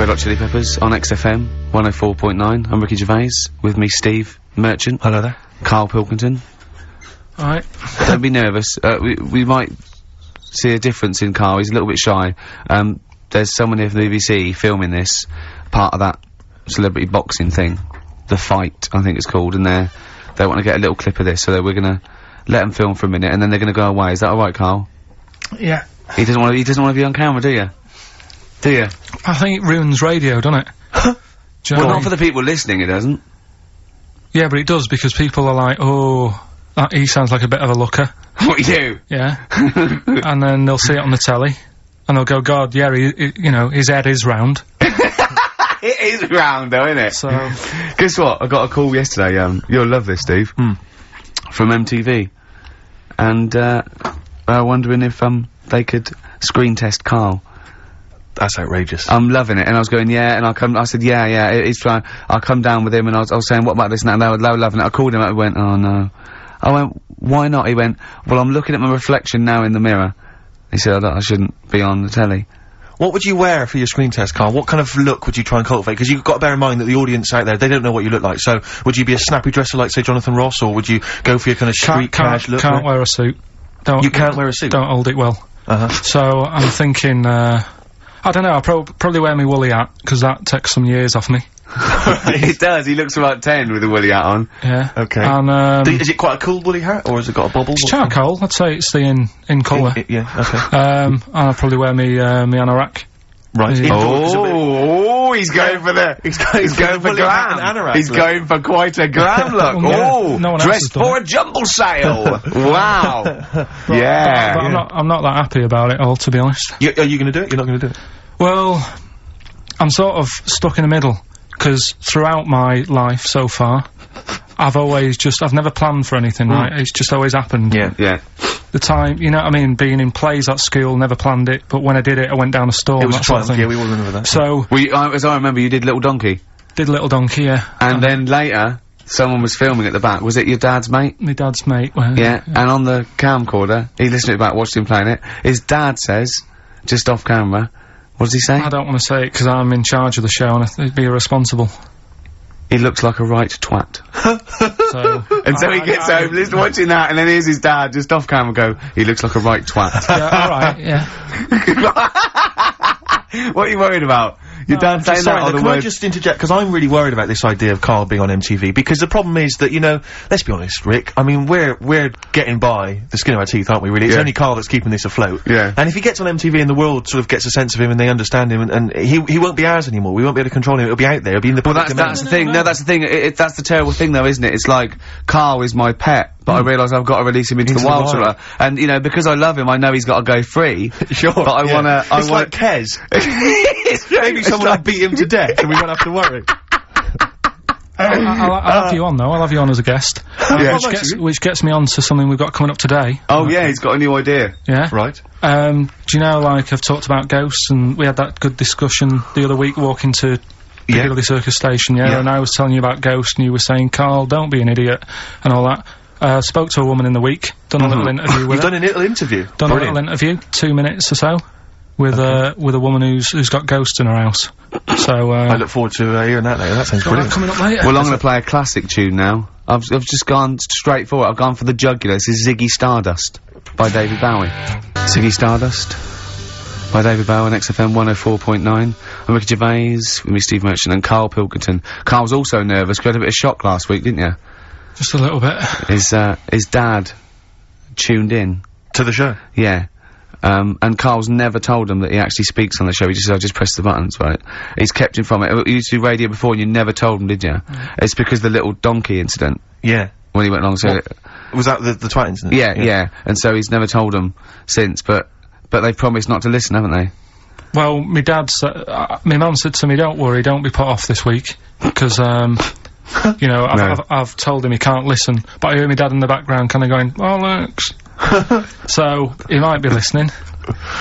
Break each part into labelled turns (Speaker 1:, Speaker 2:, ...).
Speaker 1: Red Hot Chili Peppers on XFM 104.9. I'm Ricky Gervais, with me Steve Merchant.
Speaker 2: Hello there.
Speaker 1: Carl Pilkington.
Speaker 3: Alright.
Speaker 1: Don't be nervous. We might see a difference in Carl. He's a little bit shy. There's someone here from the BBC filming this, part of that celebrity boxing thing. The Fight, I think it's called, and they want to get a little clip of this, so we're gonna let them film for a minute, and then they're gonna go away. Is that alright, Carl?
Speaker 3: Yeah.
Speaker 1: He doesn't want to be on camera, do you? Do you?
Speaker 3: I think it ruins radio, doesn't it? Do you know
Speaker 1: Well,
Speaker 3: what I
Speaker 1: not
Speaker 3: mean?
Speaker 1: for the people listening, it doesn't.
Speaker 3: Yeah, but it does, because people are like, oh, he sounds like a bit of a looker.
Speaker 1: What you do?
Speaker 3: Yeah. And then they'll see it on the telly, and they'll go, God, yeah, you know, his head is round.
Speaker 1: It is round though, isn't it?
Speaker 3: So...
Speaker 1: Guess what? I got a call yesterday, you'll love this, Steve. From MTV. And, they were wondering if, they could screen test Carl.
Speaker 2: That's outrageous.
Speaker 1: I'm loving it, and I was going, yeah, and I said, yeah, it's fine. I'll come down with him, and I was saying, what about this and that, and they were loving it. I called him up and went, oh no. I went, why not? He went, well, I'm looking at my reflection now in the mirror. He said, I shouldn't be on the telly.
Speaker 2: What would you wear for your screen test, Carl? What kind of look would you try and cultivate? Because you've got to bear in mind that the audience out there, they don't know what you look like. So, would you be a snappy dresser like, say, Jonathan Ross, or would you go for your kind of street cash look?
Speaker 3: Can't wear a suit.
Speaker 2: You can't wear a suit?
Speaker 3: Don't hold it well. So, I'm thinking, I don't know, I'll probably wear my woolly hat, because that takes some years off me.
Speaker 1: It does, he looks about 10 with a woolly hat on.
Speaker 3: Yeah.
Speaker 2: Okay.
Speaker 3: And,
Speaker 2: is it quite a cool woolly hat, or has it got a bobble?
Speaker 3: it's charcoal, I'd say it's the in colour.
Speaker 2: Yeah, okay.
Speaker 3: And I'll probably wear me anorak.
Speaker 2: Right.
Speaker 3: Yeah.
Speaker 1: Oh, he's going for the, he's going for glam. He's going for quite a glam look.
Speaker 3: Well, no one else has
Speaker 1: dressed
Speaker 3: done
Speaker 1: for a jumble sale. Wow. Yeah.
Speaker 3: But I'm not that happy about it all, to be honest.
Speaker 2: Are you gonna do it? You're not gonna do it?
Speaker 3: Well, I'm sort of stuck in the middle, because throughout my life so far, I've never planned for anything, right? It's just always happened.
Speaker 1: Yeah.
Speaker 3: The time, you know what I mean, being in plays at school, never planned it, but when I did it, I went down a storm.
Speaker 2: It was
Speaker 3: that sort of thing.
Speaker 2: yeah, we all remember that.
Speaker 3: So,
Speaker 1: As I remember, you did Little Donkey.
Speaker 3: did Little Donkey, yeah.
Speaker 1: And then later, someone was filming at the back. Was it your dad's mate?
Speaker 3: My dad's mate. Well,
Speaker 1: Yeah. And on the camcorder, he listened to it back, watched him playing it. His dad says, just off camera, what does he say?
Speaker 3: I don't want to say it, because I'm in charge of the show, and I'd be irresponsible.
Speaker 1: He looks like a right twat.
Speaker 3: So...
Speaker 1: And so he gets home, listening, watching that, and then here's his dad just off camera go, he looks like a right twat.
Speaker 3: Yeah, alright, yeah.
Speaker 1: What are you worried about? Your dad saying that on the
Speaker 2: Can
Speaker 1: word?
Speaker 2: I just interject, because I'm really worried about this idea of Carl being on MTV, because the problem is that, you know, let's be honest, Rick, I mean, we're getting by the skin of our teeth, aren't we, really? It's only Carl that's keeping this afloat.
Speaker 1: Yeah.
Speaker 2: And if he gets on MTV and the world sort of gets a sense of him and they understand him, and he won't be ours anymore, we won't be able to control him, it'll be out there, it'll be in the public domain.
Speaker 1: That's the thing, no, that's the thing, that's the terrible thing though, isn't it? It's like, Carl is my pet, but I realise I've got to release him into the wild, sort of, and, you know, because I love him, I know he's got to go free.
Speaker 2: Sure.
Speaker 1: But I wanna,
Speaker 2: It's like Kez. Maybe someone will beat him to death and we won't have to worry.
Speaker 3: I'll have you on, though. I'll have you on as a guest. Which gets me on to something we've got coming up today.
Speaker 1: Oh, yeah, he's got a new idea.
Speaker 3: Yeah?
Speaker 2: Right.
Speaker 3: Do you know, like, I've talked about ghosts, and we had that good discussion the other week walking to Piccadilly Circus Station, and I was telling you about ghosts, and you were saying, Carl, don't be an idiot, and all that. Spoke to a woman in the week, done a little interview with her.
Speaker 2: You've done a little interview?
Speaker 3: Done a little interview, 2 minutes or so, with a woman who's got ghosts in her house. So,
Speaker 2: I look forward to hearing that later. That sounds brilliant.
Speaker 3: Coming up later.
Speaker 1: Well, I'm gonna play a classic tune now. I've just gone straight for it. I've gone for the jugular. This is Ziggy Stardust by David Bowie. Ziggy Stardust by David Bowie on XFM 104.9. I'm Ricky Gervais, with me Steve Merchant and Carl Pilkington. Carl's also nervous, 'cause you had a bit of shock last week, didn't you?
Speaker 3: Just a little bit.
Speaker 1: His dad tuned in.
Speaker 2: To the show?
Speaker 1: Yeah. And Carl's never told him that he actually speaks on the show. He just said, I just press the buttons, right? He's kept him from it. You used to do radio before and you never told him, did you? It's because of the little donkey incident.
Speaker 2: Yeah.
Speaker 1: When he went along to
Speaker 2: Was that the twat incident?
Speaker 1: Yeah. And so he's never told him since, but they've promised not to listen, haven't they?
Speaker 3: Well, my mum said to me, don't worry, don't be put off this week, because, you know, I've told him he can't listen, but I hear my dad in the background kinda going, bollocks. So, he might be listening.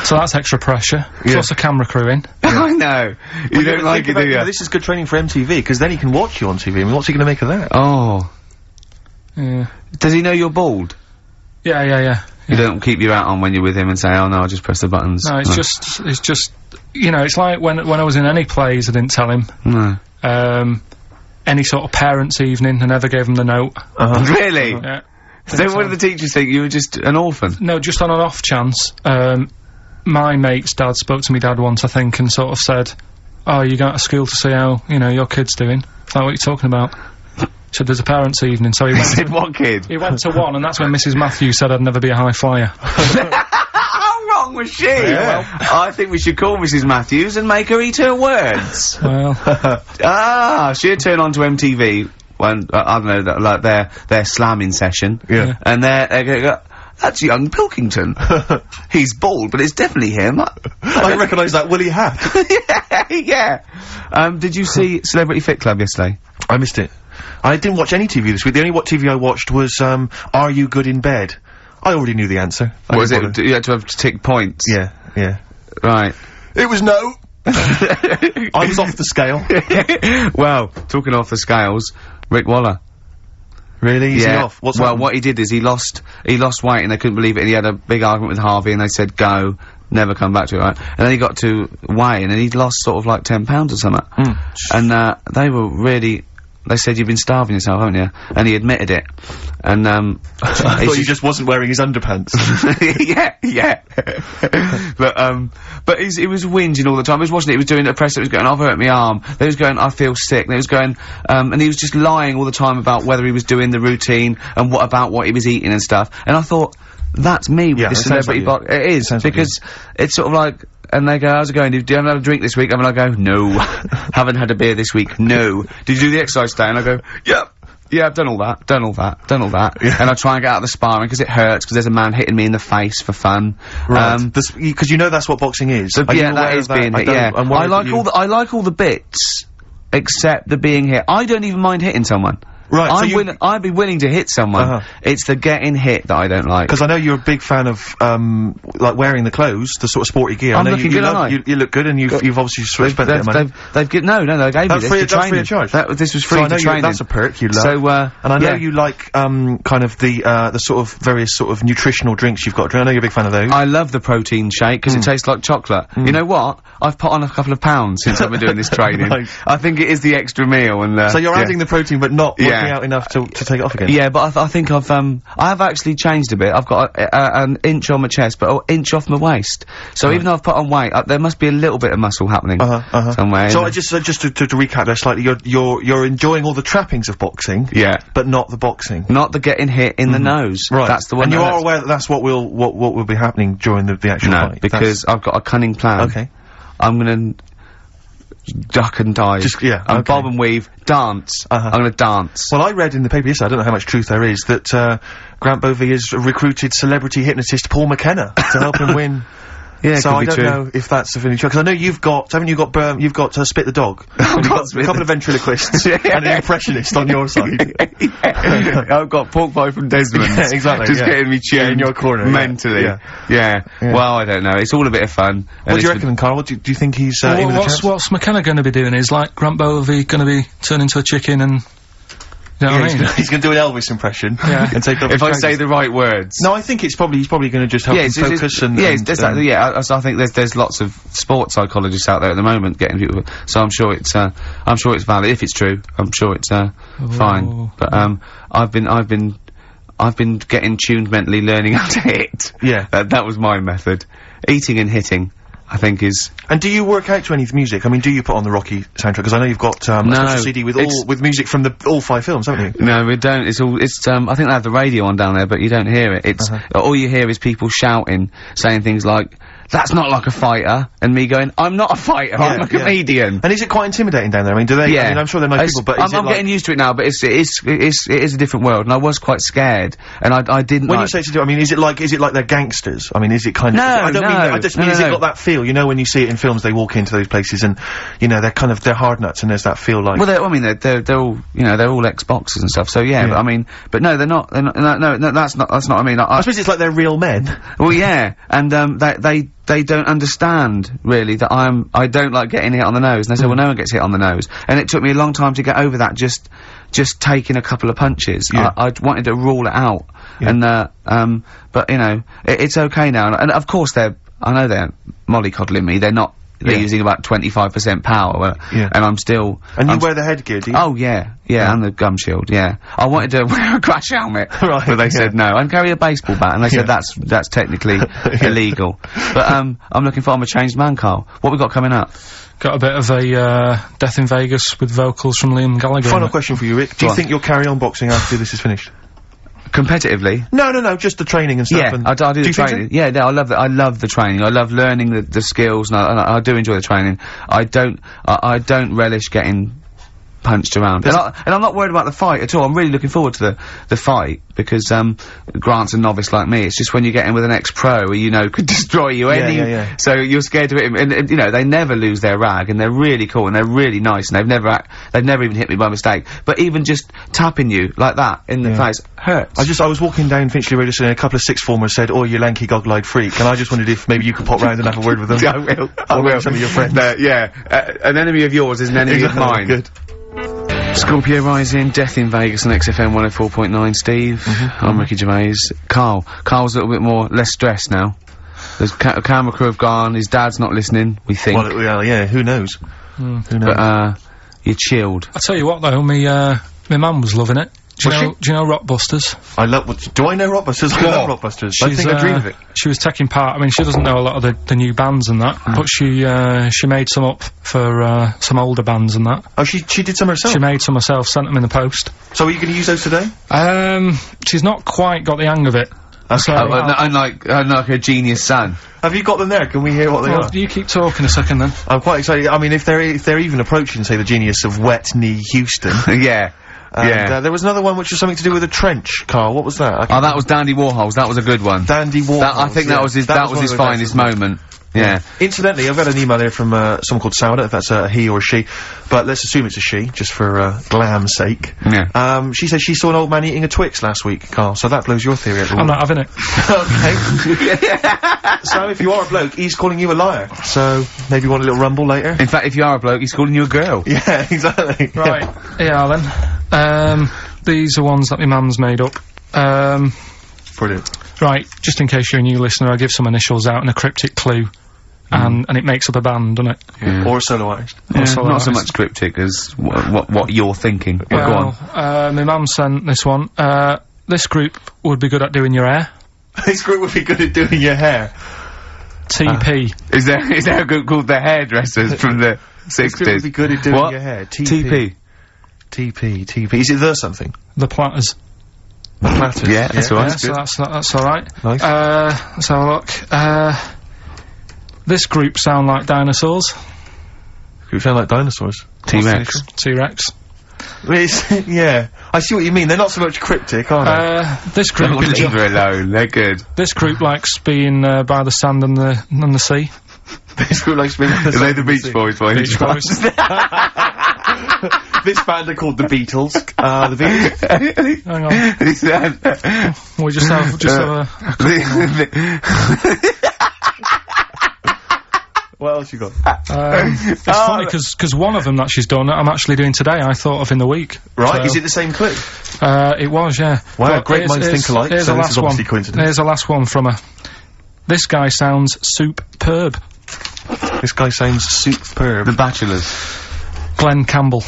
Speaker 3: So that's extra pressure. Plus a camera crew in.
Speaker 1: I know. You don't like it, do you?
Speaker 2: This is good training for MTV, because then he can watch you on TV. I mean, what's he gonna make of that?
Speaker 1: Oh.
Speaker 3: Yeah.
Speaker 1: Does he know you're bald?
Speaker 3: Yeah.
Speaker 1: You don't keep your hat on when you're with him and say, oh no, I'll just press the buttons.
Speaker 3: No, it's just you know, it's like when I was in any plays, I didn't tell him.
Speaker 1: No.
Speaker 3: Any sort of parents' evening, I never gave him the note.
Speaker 1: Really?
Speaker 3: Yeah.
Speaker 1: So what did the teachers think? You were just an orphan?
Speaker 3: No, just on an off chance. My mate's dad spoke to me dad once, I think, and sort of said, "Oh, you go to school to see how, you know, your kid's doing." Is that what you're talking about? He said, "There's a parents' evening," so he went
Speaker 1: said, what kid?
Speaker 3: He went to one, and that's when Mrs. Matthews said I'd never be a high flyer.
Speaker 1: How wrong was she? Yeah. Well, I think we should call Mrs. Matthews and make her eat her words.
Speaker 3: Well.
Speaker 1: She'd turn on to MTV when, I don't know, like their slamming session.
Speaker 2: Yeah.
Speaker 1: And they're gonna go, "That's young Pilkington. He's bald, but it's definitely him."
Speaker 2: I recognise that woolly hat.
Speaker 1: Yeah. Did you see Celebrity Fit Club yesterday?
Speaker 2: I missed it. I didn't watch any TV this week. The only TV I watched was, Are You Good in Bed? I already knew the answer.
Speaker 1: What was it? You had to have to tick points?
Speaker 2: Yeah, yeah.
Speaker 1: Right.
Speaker 2: It was no! I was off the scale.
Speaker 1: Well, talking off the scales, Rick Waller.
Speaker 2: Really? Is he off? What's happened?
Speaker 1: What he did is he lost weight and they couldn't believe it, and he had a big argument with Harvey and they said go, never come back to it, right? And then he got to weigh and he'd lost sort of like 10 pounds or something. And they were really, they said, "You've been starving yourself, haven't you?" And he admitted it. And
Speaker 2: I thought he just wasn't wearing his underpants.
Speaker 1: yeah. But he was whinging all the time. He was watching it, he was doing a press that was going, "I've hurt my arm." Then he was going, "I feel sick." Then he was going, and he was just lying all the time about whether he was doing the routine and what he was eating and stuff. And I thought, that's me with this celebrity box. It is, because it's sort of like, and they go, "How's it going? Do you have a drink this week?" And I go, "No." "Haven't had a beer this week." "No." "Did you do the exercise today?" And I go, "Yep. Yeah, I've done all that. Yeah. And I try and get out of the sparring because it hurts, because there's a man hitting me in the face for fun.
Speaker 2: Right. Because you know that's what boxing is.
Speaker 1: So, yeah, that is being hit, yeah. I like all the bits, except the being hit. I don't even mind hitting someone.
Speaker 2: Right,
Speaker 1: I'd be willing to hit someone. It's the getting hit that I don't like.
Speaker 2: Because I know you're a big fan of, like wearing the clothes, the sort of sporty gear.
Speaker 1: I'm looking good, aren't I?
Speaker 2: You look good, and you've obviously spent a bit of money.
Speaker 1: No, they gave me this for training.
Speaker 2: That's free of charge.
Speaker 1: This was free to training.
Speaker 2: That's a perk you love.
Speaker 1: So,
Speaker 2: and I know you like, kind of the sort of various sort of nutritional drinks you've got. I know you're a big fan of those.
Speaker 1: I love the protein shake, because it tastes like chocolate. You know what? I've put on a couple of pounds since I've been doing this training.
Speaker 2: Right.
Speaker 1: I think it is the extra meal, and
Speaker 2: so you're adding the protein, but not working out enough to take it off again.
Speaker 1: Yeah, but I think I have actually changed a bit. I've got an inch on my chest, but an inch off my waist. So even though I've put on weight, there must be a little bit of muscle happening somewhere.
Speaker 2: So just to recap there slightly, you're enjoying all the trappings of boxing.
Speaker 1: Yeah.
Speaker 2: But not the boxing.
Speaker 1: Not the getting hit in the nose.
Speaker 2: Right.
Speaker 1: That's the one.
Speaker 2: And you are aware that that's what will be happening during the actual fight?
Speaker 1: No, because I've got a cunning plan.
Speaker 2: Okay.
Speaker 1: I'm gonna duck and dive.
Speaker 2: Okay.
Speaker 1: Bob and weave, dance. I'm gonna dance.
Speaker 2: Well, I read in the paper yesterday, I don't know how much truth there is, that, Grant Bovee has recruited celebrity hypnotist Paul McKenna to help him win.
Speaker 1: Yeah,
Speaker 2: so I don't know if that's of any truth, because I know you've got Spit the Dog. You've got a couple of ventriloquists and an impressionist on your side.
Speaker 1: I've got Pork Pie from Desmond's.
Speaker 2: Yeah, exactly.
Speaker 1: Just getting me tuned
Speaker 2: in your corner.
Speaker 1: Mentally. Yeah. Well, I don't know. It's all a bit of fun.
Speaker 2: What do you reckon, Carl? What do you think he's,
Speaker 3: what's McKenna gonna be doing? Is like Grant Bovee gonna be turned into a chicken and... You know what I mean?
Speaker 2: He's gonna do an Elvis impression.
Speaker 3: Yeah.
Speaker 2: And take
Speaker 1: if I say the right words.
Speaker 2: No, I think he's probably gonna just help him focus and...
Speaker 1: I think there's lots of sports psychologists out there at the moment getting people, so I'm sure it's valid. If it's true, I'm sure it's, fine. But, I've been getting tuned mentally, learning how to hit.
Speaker 2: Yeah.
Speaker 1: That was my method. Eating and hitting, I think is...
Speaker 2: And do you work out to any music? I mean, do you put on the Rocky soundtrack? Because I know you've got, a special CD with music from all 5 films, haven't you?
Speaker 1: No, we don't. I think they have the radio on down there, but you don't hear it. It's, all you hear is people shouting, saying things like, "That's not like a fighter," and me going, "I'm not a fighter, I'm a comedian."
Speaker 2: And is it quite intimidating down there? I mean, do they, I mean, I'm sure they're nice people, but
Speaker 1: I'm getting used to it now, but it is a different world, and I was quite scared, and I didn't
Speaker 2: When you say to do, I mean, is it like they're gangsters? I mean, is it kind of...
Speaker 1: No,
Speaker 2: I just mean, has it got that feel? You know, when you see it in films, they walk into those places and, you know, they're hard nuts, and there's that feel like...
Speaker 1: Well, they're all, you know, they're all ex-boxers and stuff, so yeah, but I mean, but no, they're not, no, that's not what I mean.
Speaker 2: I suppose it's like they're real men.
Speaker 1: Well, yeah, and, they don't understand, really, that I don't like getting hit on the nose. And they say, well, no one gets hit on the nose. And it took me a long time to get over that, just taking a couple of punches. I wanted to rule it out. Yeah. And, but, you know, it's okay now. And of course I know they're mollycoddling me. They're not they're using about 25% power, and I'm still...
Speaker 2: And you wear the headgear, do you?
Speaker 1: Oh, yeah, and the gum shield, yeah. I wanted to wear a crash helmet,
Speaker 2: right,
Speaker 1: but they said no, and carry a baseball bat, and they said that's technically illegal. But, I'm looking for, I'm a changed man, Carl. What we got coming up?
Speaker 3: Got a bit of a, Death in Vegas with vocals from Liam Gallagher.
Speaker 2: Final question for you, Rick. Do you think you'll carry on boxing after this is finished?
Speaker 1: Competitively?
Speaker 2: No, just the training and stuff.
Speaker 1: Yeah, I do the training. Yeah, no, I love the training. I love learning the skills, and I do enjoy the training. I don't relish getting punched around. And I'm not worried about the fight at all. I'm really looking forward to the fight, because, Grant's a novice like me. It's just when you get in with an ex-pro who you know could destroy you so you're scared to hit him, and you know, they never lose their rag, and they're really cool, and they're really nice, and they've never even hit me by mistake. But even just tapping you like that in the face hurts.
Speaker 2: I was walking down Finchley Road and a couple of sixth formers said, "Oh, you lanky goggle-eyed freak," and I just wondered if maybe you could pop round and have a word with them.
Speaker 1: I will.
Speaker 2: Some of your friends.
Speaker 1: An enemy of yours is an enemy of mine.
Speaker 2: Good.
Speaker 1: Scorpio Rising, Death in Vegas on XFM 104.9, Steve. I'm Ricky Gervais. Carl's a little bit less stressed now. There's camera crew have gone, his dad's not listening, we think.
Speaker 2: Well, yeah, who knows? Who knows?
Speaker 1: But, you're chilled.
Speaker 3: I'll tell you what though, my mum was loving it. Do you know Rockbusters?
Speaker 2: Do I know Rockbusters? I love Rockbusters. I think I dream of it.
Speaker 3: She was taking part. I mean, she doesn't know a lot of the new bands and that, but she made some up for some older bands and that.
Speaker 2: Oh, she did some herself?
Speaker 3: She made some herself, sent them in the post.
Speaker 2: So are you going to use those today?
Speaker 3: She's not quite got the hang of it.
Speaker 1: So unlike her genius son.
Speaker 2: Have you got them there? Can we hear what they are?
Speaker 3: You keep talking a second then.
Speaker 2: I'm quite excited. I mean, if they're even approaching, say, the genius of Wet Knee Houston.
Speaker 1: Yeah.
Speaker 2: There was another one which was something to do with a trench, Carl. What was that?
Speaker 1: That was Dandy Warhol's. That was a good one.
Speaker 2: Dandy Warhol's.
Speaker 1: I think that was his finest moment. Yeah.
Speaker 2: Incidentally, I've had an email here from someone called Sourdough, if that's a he or a she, but let's assume it's a she, just for glam's sake.
Speaker 1: Yeah.
Speaker 2: She said she saw an old man eating a Twix last week, Carl, so that blows your theory out the
Speaker 3: I'm not having it.
Speaker 2: Okay. So if you are a bloke, he's calling you a liar, so maybe you want a little rumble later?
Speaker 1: In fact, if you are a bloke, he's calling you a girl.
Speaker 2: Yeah, exactly.
Speaker 3: Right. Yeah, then. These are ones that my mum's made up.
Speaker 2: Brilliant.
Speaker 3: Right, just in case you're a new listener, I'll give some initials out and a cryptic clue. And it makes up a band, doesn't it?
Speaker 2: Yeah. Or a solo artist.
Speaker 1: Yeah, not so much cryptic as what you're thinking.
Speaker 3: Well,
Speaker 1: go on.
Speaker 3: My mum sent this one. This group would be good at doing your hair.
Speaker 2: This group would be good at doing your hair.
Speaker 3: TP.
Speaker 1: Is there a group called the Hairdressers from the 60s?
Speaker 2: This group would be good at doing your hair. TP. TP. Is it the something?
Speaker 3: The Platters.
Speaker 2: The Platters.
Speaker 1: Yeah, that's alright.
Speaker 3: Yeah, so that's alright.
Speaker 2: Nice.
Speaker 3: Let's have a look. This group sound like dinosaurs.
Speaker 2: Group sound like dinosaurs.
Speaker 1: T-Rex.
Speaker 3: T-Rex.
Speaker 2: Yeah. I see what you mean. They're not so much cryptic, are they?
Speaker 1: This group... leave her alone. They're good.
Speaker 3: This group likes being, by the sand and the sea.
Speaker 2: This group likes being by the sand
Speaker 1: and the Beach Boys, boy.
Speaker 3: Beach Boys.
Speaker 2: This band are called the Beatles. The Beatles.
Speaker 3: Hang on. We just have a...
Speaker 2: What else you got?
Speaker 3: It's funny because one of them that she's done, I'm actually doing today. I thought of in the week.
Speaker 2: Right?
Speaker 3: So,
Speaker 2: is it the same clue?
Speaker 3: It was, yeah.
Speaker 2: Wow, but great minds think alike.
Speaker 3: Here's
Speaker 2: so
Speaker 3: the
Speaker 2: this
Speaker 3: last
Speaker 2: is obviously
Speaker 3: one.
Speaker 2: Coincidence.
Speaker 3: Here's the last one from her. This guy sounds superb.
Speaker 2: This guy sounds superb.
Speaker 1: The Bachelors.
Speaker 3: Glenn Campbell.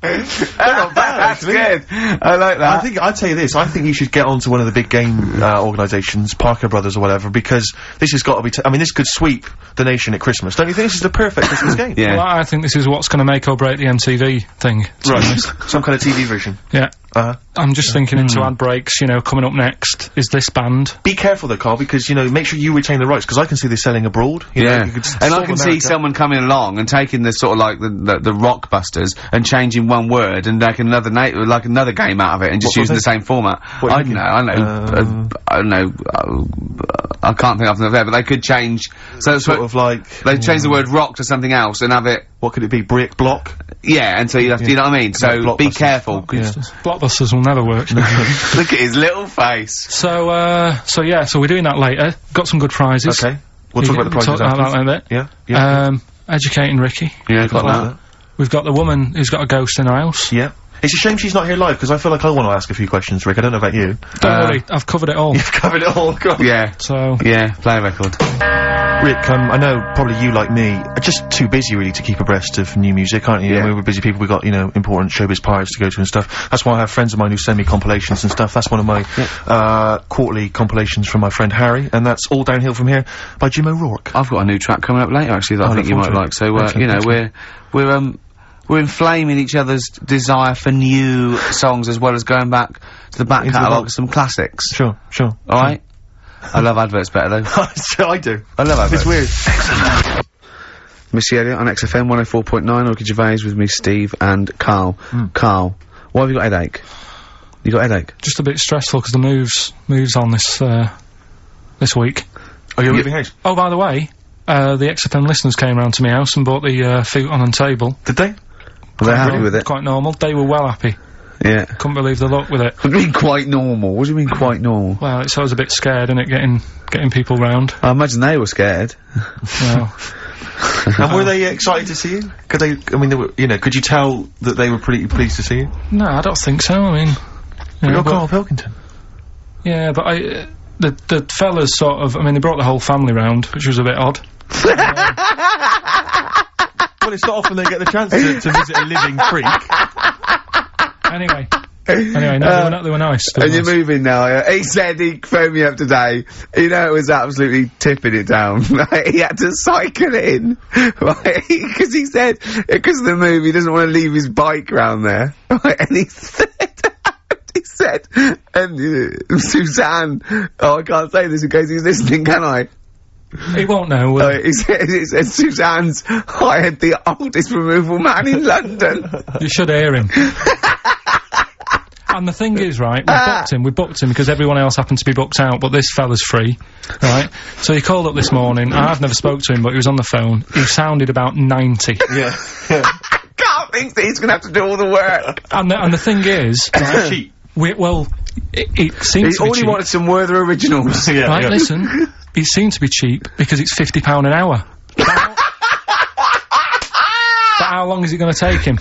Speaker 1: That's good. I like that.
Speaker 2: I'd tell you this, I think you should get onto one of the big game, organisations, Parker Brothers or whatever, because this has got to be, I mean, this could sweep the nation at Christmas. Don't you think this is the perfect Christmas game?
Speaker 1: Yeah.
Speaker 3: Well, I think this is what's gonna make or break the MTV thing.
Speaker 2: Right. Some kind of TV version.
Speaker 3: Yeah. I'm just thinking into ad breaks, you know, coming up next is this band.
Speaker 2: Be careful though, Carl, because, you know, make sure you retain the rights, because I can see this selling abroad. You know, you could
Speaker 1: and I can see someone coming along and taking the sort of like the Rockbusters and changing one word and making another game out of it and just using the same format. I don't know. I can't think of them there, but they could change. So
Speaker 2: sort of like
Speaker 1: they change the word rock to something else and have it.
Speaker 2: What could it be? Brick block.
Speaker 1: Yeah, and so you have to, you know what I mean? So be careful.
Speaker 3: Blockbusters will never work.
Speaker 1: Look at his little face.
Speaker 3: So we're doing that later. Got some good prizes.
Speaker 2: Okay. We'll talk about the prizes
Speaker 3: after. Talk about that in a bit.
Speaker 2: Yeah.
Speaker 3: Educating Ricky.
Speaker 1: Yeah, got that.
Speaker 3: We've got the woman who's got a ghost in her house.
Speaker 2: Yeah. It's a shame she's not here live, because I feel like I want to ask a few questions, Rick. I don't know about you.
Speaker 3: Don't worry, I've covered it all.
Speaker 2: You've covered it all, God.
Speaker 1: Yeah.
Speaker 3: So...
Speaker 1: Yeah, play a record.
Speaker 2: Rick, I know probably you, like me, are just too busy really to keep abreast of new music, aren't you?
Speaker 1: Yeah.
Speaker 2: I mean, we're busy people, we've got, you know, important showbiz parties to go to and stuff. That's why I have friends of mine who send me compilations and stuff. That's one of my, quarterly compilations from my friend Harry, and that's All Downhill From Here by Jim O'Rourke.
Speaker 1: I've got a new track coming up later, actually, that I think you might like. So, you know, we're inflaming each other's desire for new songs, as well as going back to the back catalogue of some classics.
Speaker 2: Sure.
Speaker 1: Alright? I love adverts better, though.
Speaker 2: I do.
Speaker 1: I love adverts.
Speaker 2: It's weird.
Speaker 1: Missy Elliott on XFM 104.9, Ricky Gervais with me, Steve, and Carl. Carl, why have you got a headache? You got a headache?
Speaker 3: Just a bit stressful, because the moves on this week.
Speaker 2: Oh, you're moving house?
Speaker 3: Oh, by the way, the XFM listeners came round to my house and bought the futon and table.
Speaker 2: Did they?
Speaker 1: Were they happy with it?
Speaker 3: Quite normal. They were well happy.
Speaker 1: Yeah.
Speaker 3: Couldn't believe the luck with it.
Speaker 1: What do you mean quite normal? What do you mean quite normal?
Speaker 3: Well, I was a bit scared, innit, getting people round.
Speaker 1: I imagine they were scared.
Speaker 3: Well.
Speaker 2: And were they excited to see you? Could they, I mean, they were, you know, could you tell that they were pretty pleased to see you?
Speaker 3: No, I don't think so, I mean...
Speaker 2: You're Carl Pilkington.
Speaker 3: Yeah, but the fellas sort of, I mean, they brought the whole family round, which was a bit odd.
Speaker 2: Well, it's not often they get the chance to visit a living freak.
Speaker 3: Anyway, no, they were nice.
Speaker 1: And you're moving now, yeah? He said he phoned me up today. You know, it was absolutely tipping it down. Right? He had to cycle it in. Right? Because he said, because of the move, he doesn't want to leave his bike round there. Right? And he said, and Suzanne, oh, I can't say this in case he's listening, can I?
Speaker 3: He won't know.
Speaker 1: He said Suzanne's hired the oldest removal man in London.
Speaker 3: You should hear him. And the thing is, right, we booked him because everyone else happened to be booked out, but this fella's free, right? So he called up this morning, I've never spoke to him, but he was on the phone. He sounded about 90.
Speaker 1: Yeah. Can't think that he's gonna have to do all the work.
Speaker 3: And the thing is, right, it seems to be cheap.
Speaker 1: He only wanted some Werther originals.
Speaker 3: Yeah, right, listen, it seemed to be cheap because it's £50 an hour. But how long is it gonna take him?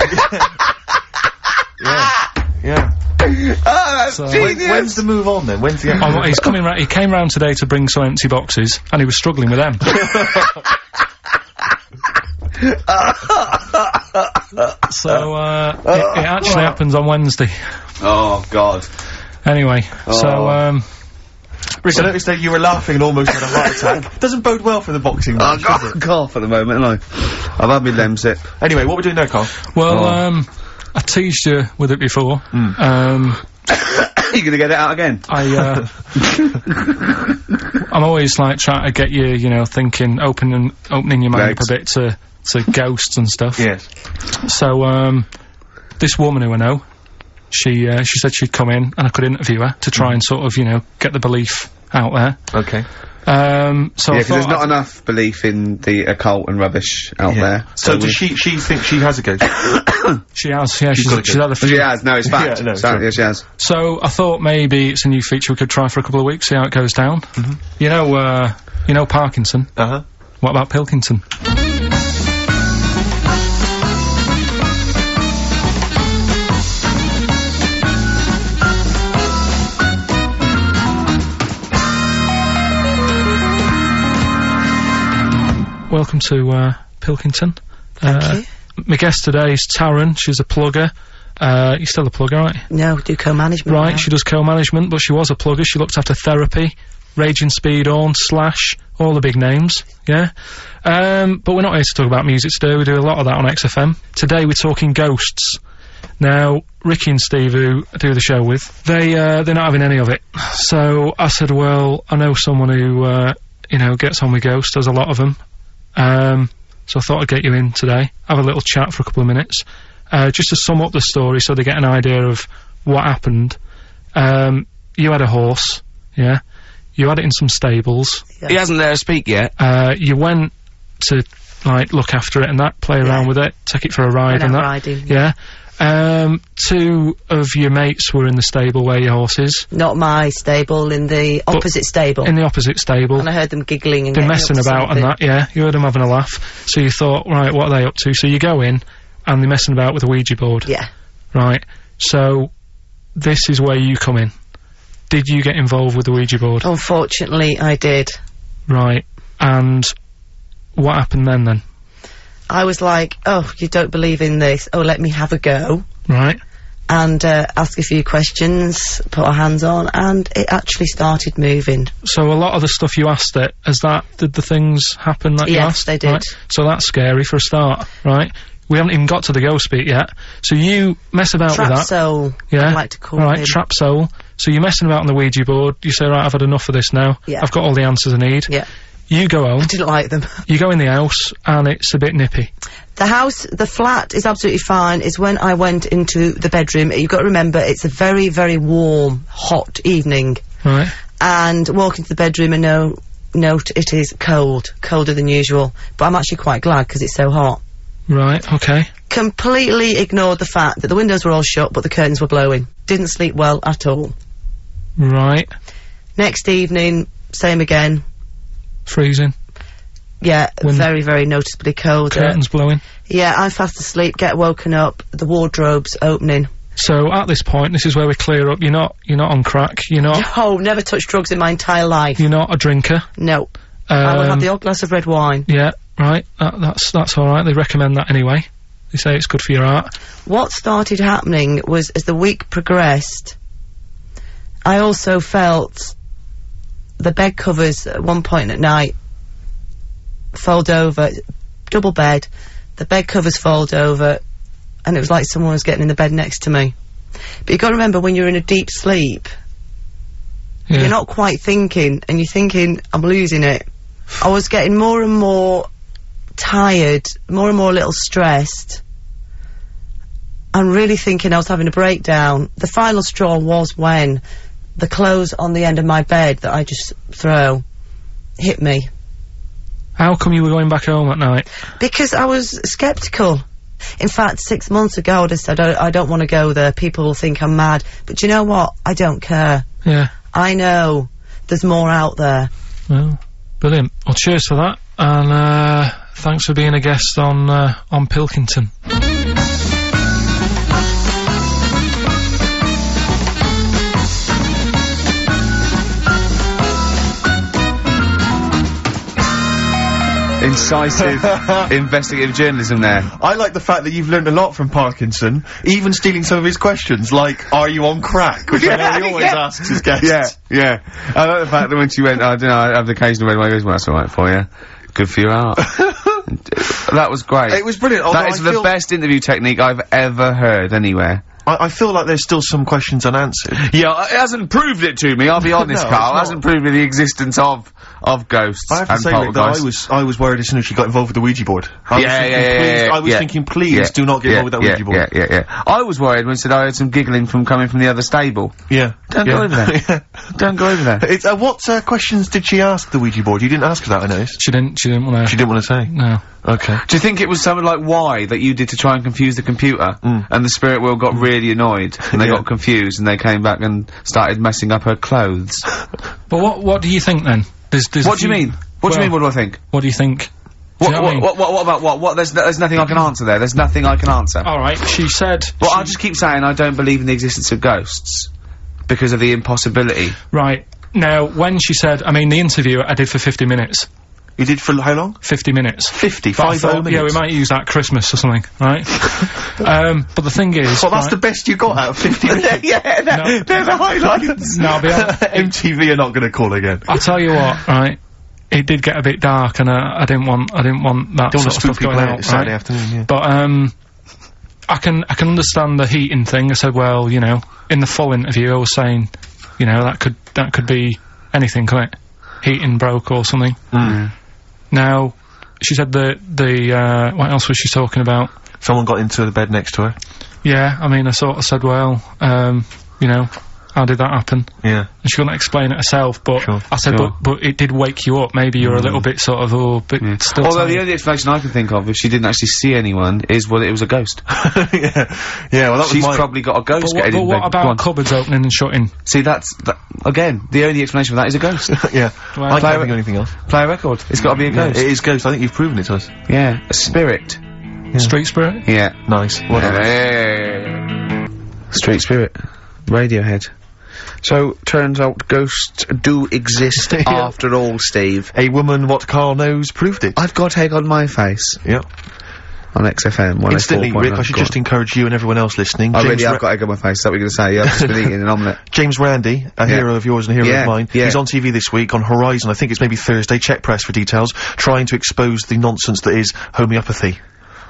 Speaker 2: Yeah.
Speaker 1: Oh, that's genius.
Speaker 2: When's the move on then? When's the
Speaker 3: actual he's coming round. He came round today to bring some empty boxes, and he was struggling with them. So, it actually happens on Wednesday.
Speaker 1: Oh, God.
Speaker 3: Anyway,
Speaker 2: Rick, I noticed that you were laughing and almost had a heart attack. Doesn't bode well for the boxing match, does it?
Speaker 1: Cough at the moment, haven't I? I've had my Lemsip.
Speaker 2: Anyway, what we're doing now, Carl?
Speaker 3: Well, I teased you with it before.
Speaker 1: Are you gonna get it out again?
Speaker 3: I'm always like trying to get you, know, thinking, opening your mind up a bit to ghosts and stuff.
Speaker 2: Yes.
Speaker 3: So, this woman who I know, she said she'd come in and I could interview her to try and sort of, you know, get the belief out there.
Speaker 2: Okay.
Speaker 3: So
Speaker 1: yeah, because there's not enough belief in the occult and rubbish out there.
Speaker 2: So does she think she has a ghost?
Speaker 3: She has, yeah, she's had a few.
Speaker 1: She has, no, it's fact.
Speaker 2: Yeah, no,
Speaker 1: yeah, she has.
Speaker 3: So, I thought maybe it's a new feature we could try for a couple of weeks, see how it goes down. You know Parkinson?
Speaker 2: Uh-huh.
Speaker 3: What about Pilkington? Welcome to Pilkington.
Speaker 4: Thank you.
Speaker 3: My guest today is Taryn. She's a plugger. You're still a plugger, right?
Speaker 4: No, do co-management.
Speaker 3: Right,
Speaker 4: now.
Speaker 3: she does co-management, but she was a plugger. She looked after Therapy, Raging Speed On, Slash, all the big names, yeah? But we're not here to talk about music today. We do a lot of that on XFM. Today we're talking ghosts. Now, Ricky and Steve, who I do the show with, they're not having any of it. So I said, well, I know someone who, you know, gets on with ghosts. There's a lot of them. So I thought I'd get you in today, have a little chat for a couple of minutes, just to sum up the story so they get an idea of what happened. You had a horse, yeah? You had it in some stables.
Speaker 4: Yes.
Speaker 1: He hasn't let her speak yet.
Speaker 3: You went to, like, look after it and that, play around with it, take it for a ride and that.
Speaker 4: Riding.
Speaker 3: Yeah. Two of your mates were in the stable where your horse is.
Speaker 4: Not my stable, in the opposite stable.
Speaker 3: In the opposite stable.
Speaker 4: And I heard them giggling and
Speaker 3: they're messing about and that, yeah. You heard them having a laugh. So you thought, right, what are they up to? So you go in, and they're messing about with a Ouija board.
Speaker 4: Yeah.
Speaker 3: Right. So, this is where you come in. Did you get involved with the Ouija board?
Speaker 4: Unfortunately, I did.
Speaker 3: Right. And what happened then?
Speaker 4: I was like, oh, you don't believe in this. Oh, let me have a go.
Speaker 3: Right.
Speaker 4: And ask a few questions, put our hands on, and it actually started moving.
Speaker 3: So a lot of the stuff you asked it, did the things happen that you asked?
Speaker 4: Yes, they did.
Speaker 3: Right? So that's scary for a start, right? We haven't even got to the ghost bit yet. So you mess about with that.
Speaker 4: Trap soul,
Speaker 3: yeah.
Speaker 4: I like to call
Speaker 3: Right,
Speaker 4: him.
Speaker 3: trap soul. So you're messing about on the Ouija board, you say, right, I've had enough of this now.
Speaker 4: Yeah.
Speaker 3: I've got all the answers I need.
Speaker 4: Yeah.
Speaker 3: You go home.
Speaker 4: I didn't like them.
Speaker 3: You go in the house, and it's a bit nippy.
Speaker 4: The flat is absolutely fine. It's when I went into the bedroom. You've got to remember, it's a very, very warm, hot evening.
Speaker 3: Right.
Speaker 4: And walk into the bedroom and note it is cold. Colder than usual. But I'm actually quite glad because it's so hot.
Speaker 3: Right, okay.
Speaker 4: Completely ignored the fact that the windows were all shut, but the curtains were blowing. Didn't sleep well at all.
Speaker 3: Right.
Speaker 4: Next evening, same again.
Speaker 3: Freezing.
Speaker 4: Yeah, very, very noticeably cold.
Speaker 3: Curtains blowing.
Speaker 4: Yeah, I'm fast asleep, get woken up, the wardrobe's opening.
Speaker 3: So at this point, this is where we clear up. You're not on crack. You're not.
Speaker 4: Oh, never touched drugs in my entire life.
Speaker 3: You're not a drinker.
Speaker 4: No. I will have the odd glass of red wine.
Speaker 3: Yeah, right. That's all right. They recommend that anyway. They say it's good for your heart.
Speaker 4: What started happening was, as the week progressed, I also felt the bed covers at one point at night fold over, double bed, the bed covers fold over, and it was like someone was getting in the bed next to me. But you've got to remember, when you're in a deep sleep, you're not quite thinking, and you're thinking, I'm losing it. I was getting more and more tired, more and more a little stressed, and really thinking I was having a breakdown. The final straw was when the clothes on the end of my bed that I just throw hit me.
Speaker 3: How come you were going back home at night?
Speaker 4: Because I was sceptical. In fact, 6 months ago, I would have said, I don't want to go there. People will think I'm mad. But you know what? I don't care.
Speaker 3: Yeah.
Speaker 4: I know there's more out there.
Speaker 3: Well, brilliant. Well, cheers for that. And, thanks for being a guest on Pilkington.
Speaker 1: Incisive investigative journalism there.
Speaker 2: I like the fact that you've learned a lot from Parkinson, even stealing some of his questions, like, are you on crack? Which I know he always asks his guests.
Speaker 1: Yeah. I like the fact that when she went, I don't know, I have the occasional red wine, goes, well, that's alright for you. Good for your art. That was great.
Speaker 2: It was brilliant.
Speaker 1: That is the best interview technique I've ever heard anywhere.
Speaker 2: I feel like there's still some questions unanswered.
Speaker 1: Yeah, it hasn't proved it to me, I'll be honest,
Speaker 2: No,
Speaker 1: Carl. It
Speaker 2: it's
Speaker 1: hasn't proved me the existence of ghosts
Speaker 2: I have to
Speaker 1: and
Speaker 2: say, Rick, that
Speaker 1: poltergeists.
Speaker 2: I was worried as soon as she got involved with the Ouija board. I was thinking, please do not get involved with that Ouija board.
Speaker 1: Yeah. I was worried when she said I heard some giggling coming from the other stable.
Speaker 2: Yeah.
Speaker 1: Don't go over there. Don't go over there.
Speaker 2: It's, what questions did she ask the Ouija board? You didn't ask her that, I noticed.
Speaker 3: She didn't want to.
Speaker 2: She didn't want to say?
Speaker 3: No.
Speaker 2: Okay.
Speaker 1: Do you think it was something like why that you did to try and confuse the computer, and the spirit world got really annoyed, and they got confused, and they came back and started messing up her clothes?
Speaker 3: But what do you think then? There's
Speaker 1: what do you mean? What do you mean, what do I think?
Speaker 3: What do you think?
Speaker 1: What about what? There's nothing I can answer there. There's nothing I can answer.
Speaker 3: Alright, she said...
Speaker 1: Well, I'll just keep saying I don't believe in the existence of ghosts, because of the impossibility.
Speaker 3: Right. Now, when she said... I mean, the interview I did for 50 minutes.
Speaker 2: You did for how long?
Speaker 3: 50 minutes.
Speaker 2: 55 minutes?
Speaker 3: Yeah, we might use that at Christmas or something, right? But the thing is...
Speaker 2: Well, that's the best you got out of 50 minutes? They're the highlights!
Speaker 3: No, I'll be honest.
Speaker 2: MTV are not gonna call again.
Speaker 3: I'll tell you what, right? It did get a bit dark, and I didn't want that sort of stuff going out,
Speaker 2: Saturday afternoon, yeah.
Speaker 3: But, I can understand the heating thing. I said, well, you know, in the full interview I was saying, you know, that could be anything, couldn't it? Heating broke or something. Now, she said what else was she talking about?
Speaker 2: Someone got into the bed next to her.
Speaker 3: Yeah, I mean, I sort of said, well, you know, how did that happen?
Speaker 2: Yeah.
Speaker 3: And she couldn't explain it herself, but I said, but it did wake you up. Maybe you're a little bit sort of, still
Speaker 1: Although
Speaker 3: tired.
Speaker 1: the only explanation I can think of, if she didn't actually see anyone, is it was a ghost.
Speaker 2: Yeah, well, that
Speaker 1: She's
Speaker 2: was
Speaker 1: probably got a ghost getting in
Speaker 3: But
Speaker 1: bed.
Speaker 3: what about cupboards opening and shutting?
Speaker 1: See, again, the only explanation for that is a ghost.
Speaker 2: Yeah.
Speaker 3: Well,
Speaker 2: I can't think of anything else.
Speaker 1: Play a record. It's got to be a ghost.
Speaker 2: It is ghost. I think you've proven it to us.
Speaker 1: Yeah. A spirit.
Speaker 3: Street spirit?
Speaker 1: Yeah.
Speaker 2: Nice. Whatever.
Speaker 1: Street Spirit. Radiohead. So, turns out ghosts do exist after all, Steve.
Speaker 2: A woman what Carl knows proved it.
Speaker 1: I've got egg on my face.
Speaker 2: Yep.
Speaker 1: On XFM.
Speaker 2: Instantly, Rick, I should just encourage you and everyone else listening.
Speaker 1: I really have got egg on my face, is that what you're going to say? Yeah, I've just been eating an omelette.
Speaker 2: James Randi, a hero of yours and a hero of mine.
Speaker 1: Yeah.
Speaker 2: He's on TV this week on Horizon, I think it's maybe Thursday, check press for details, trying to expose the nonsense that is homeopathy.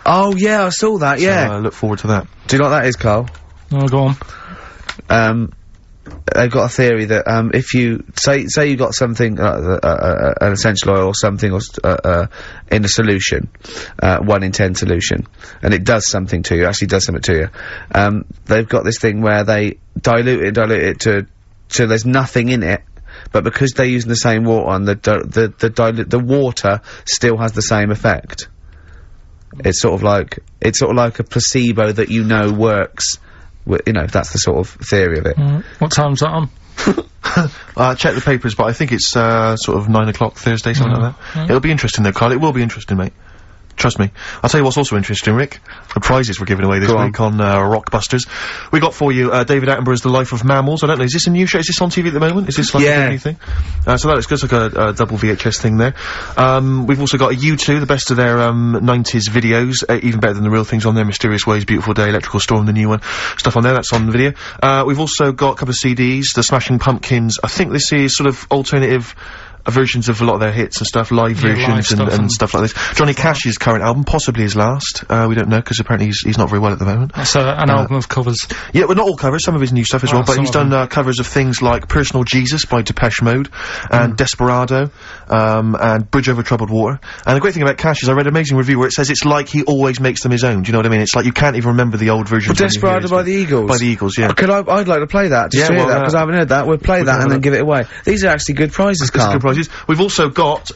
Speaker 1: Oh, yeah, I saw that, yeah.
Speaker 2: So, look forward to that.
Speaker 1: Do you know what that is, Carl?
Speaker 3: Oh, go on.
Speaker 1: They've got a theory that, if you, say you got something, an essential oil or something, in a solution, 1 in 10 solution, and it does something to you, actually does something to you, they've got this thing where they dilute it to there's nothing in it, but because they're using the same water, and the water still has the same effect. It's sort of like a placebo that you know works. You know, that's the sort of theory of it.
Speaker 3: What time's that on?
Speaker 2: Check the papers, but I think it's, sort of 9 o'clock Thursday, something like that. It'll be interesting though, Carl, it will be interesting, mate. Trust me. I'll tell you what's also interesting, Rick. The prizes we're giving away this week on Rockbusters. We got for you, David Attenborough's The Life of Mammals. I don't know, is this a new show? Is this on TV at the moment? Is this like a new thing? So that looks good, it's like a double VHS thing there. We've also got a U2, the best of their, 90s videos, even better than the real things on there. Mysterious Ways, Beautiful Day, Electrical Storm, the new one. Stuff on there, that's on the video. We've also got a couple of CDs, The Smashing Pumpkins. I think this is sort of alternative versions of a lot of their hits and stuff, live versions and stuff like this. Johnny Cash's current album, possibly his last, we don't know, because apparently he's not very well at the moment.
Speaker 3: That's an album of covers.
Speaker 2: Yeah, well, not all covers, some of his new stuff as well, but he's done covers of things like Personal Jesus by Depeche Mode, and Desperado, and Bridge Over Troubled Water. And the great thing about Cash is I read an amazing review where it says it's like he always makes them his own, do you know what I mean? It's like you can't even remember the old versions.
Speaker 1: But Desperado by the Eagles?
Speaker 2: By the Eagles, yeah.
Speaker 1: I'd like to play that, just to hear that, because I haven't heard that. We'll play that and then give it away. These are actually good prizes, Carl.
Speaker 2: Good prizes. We've also got,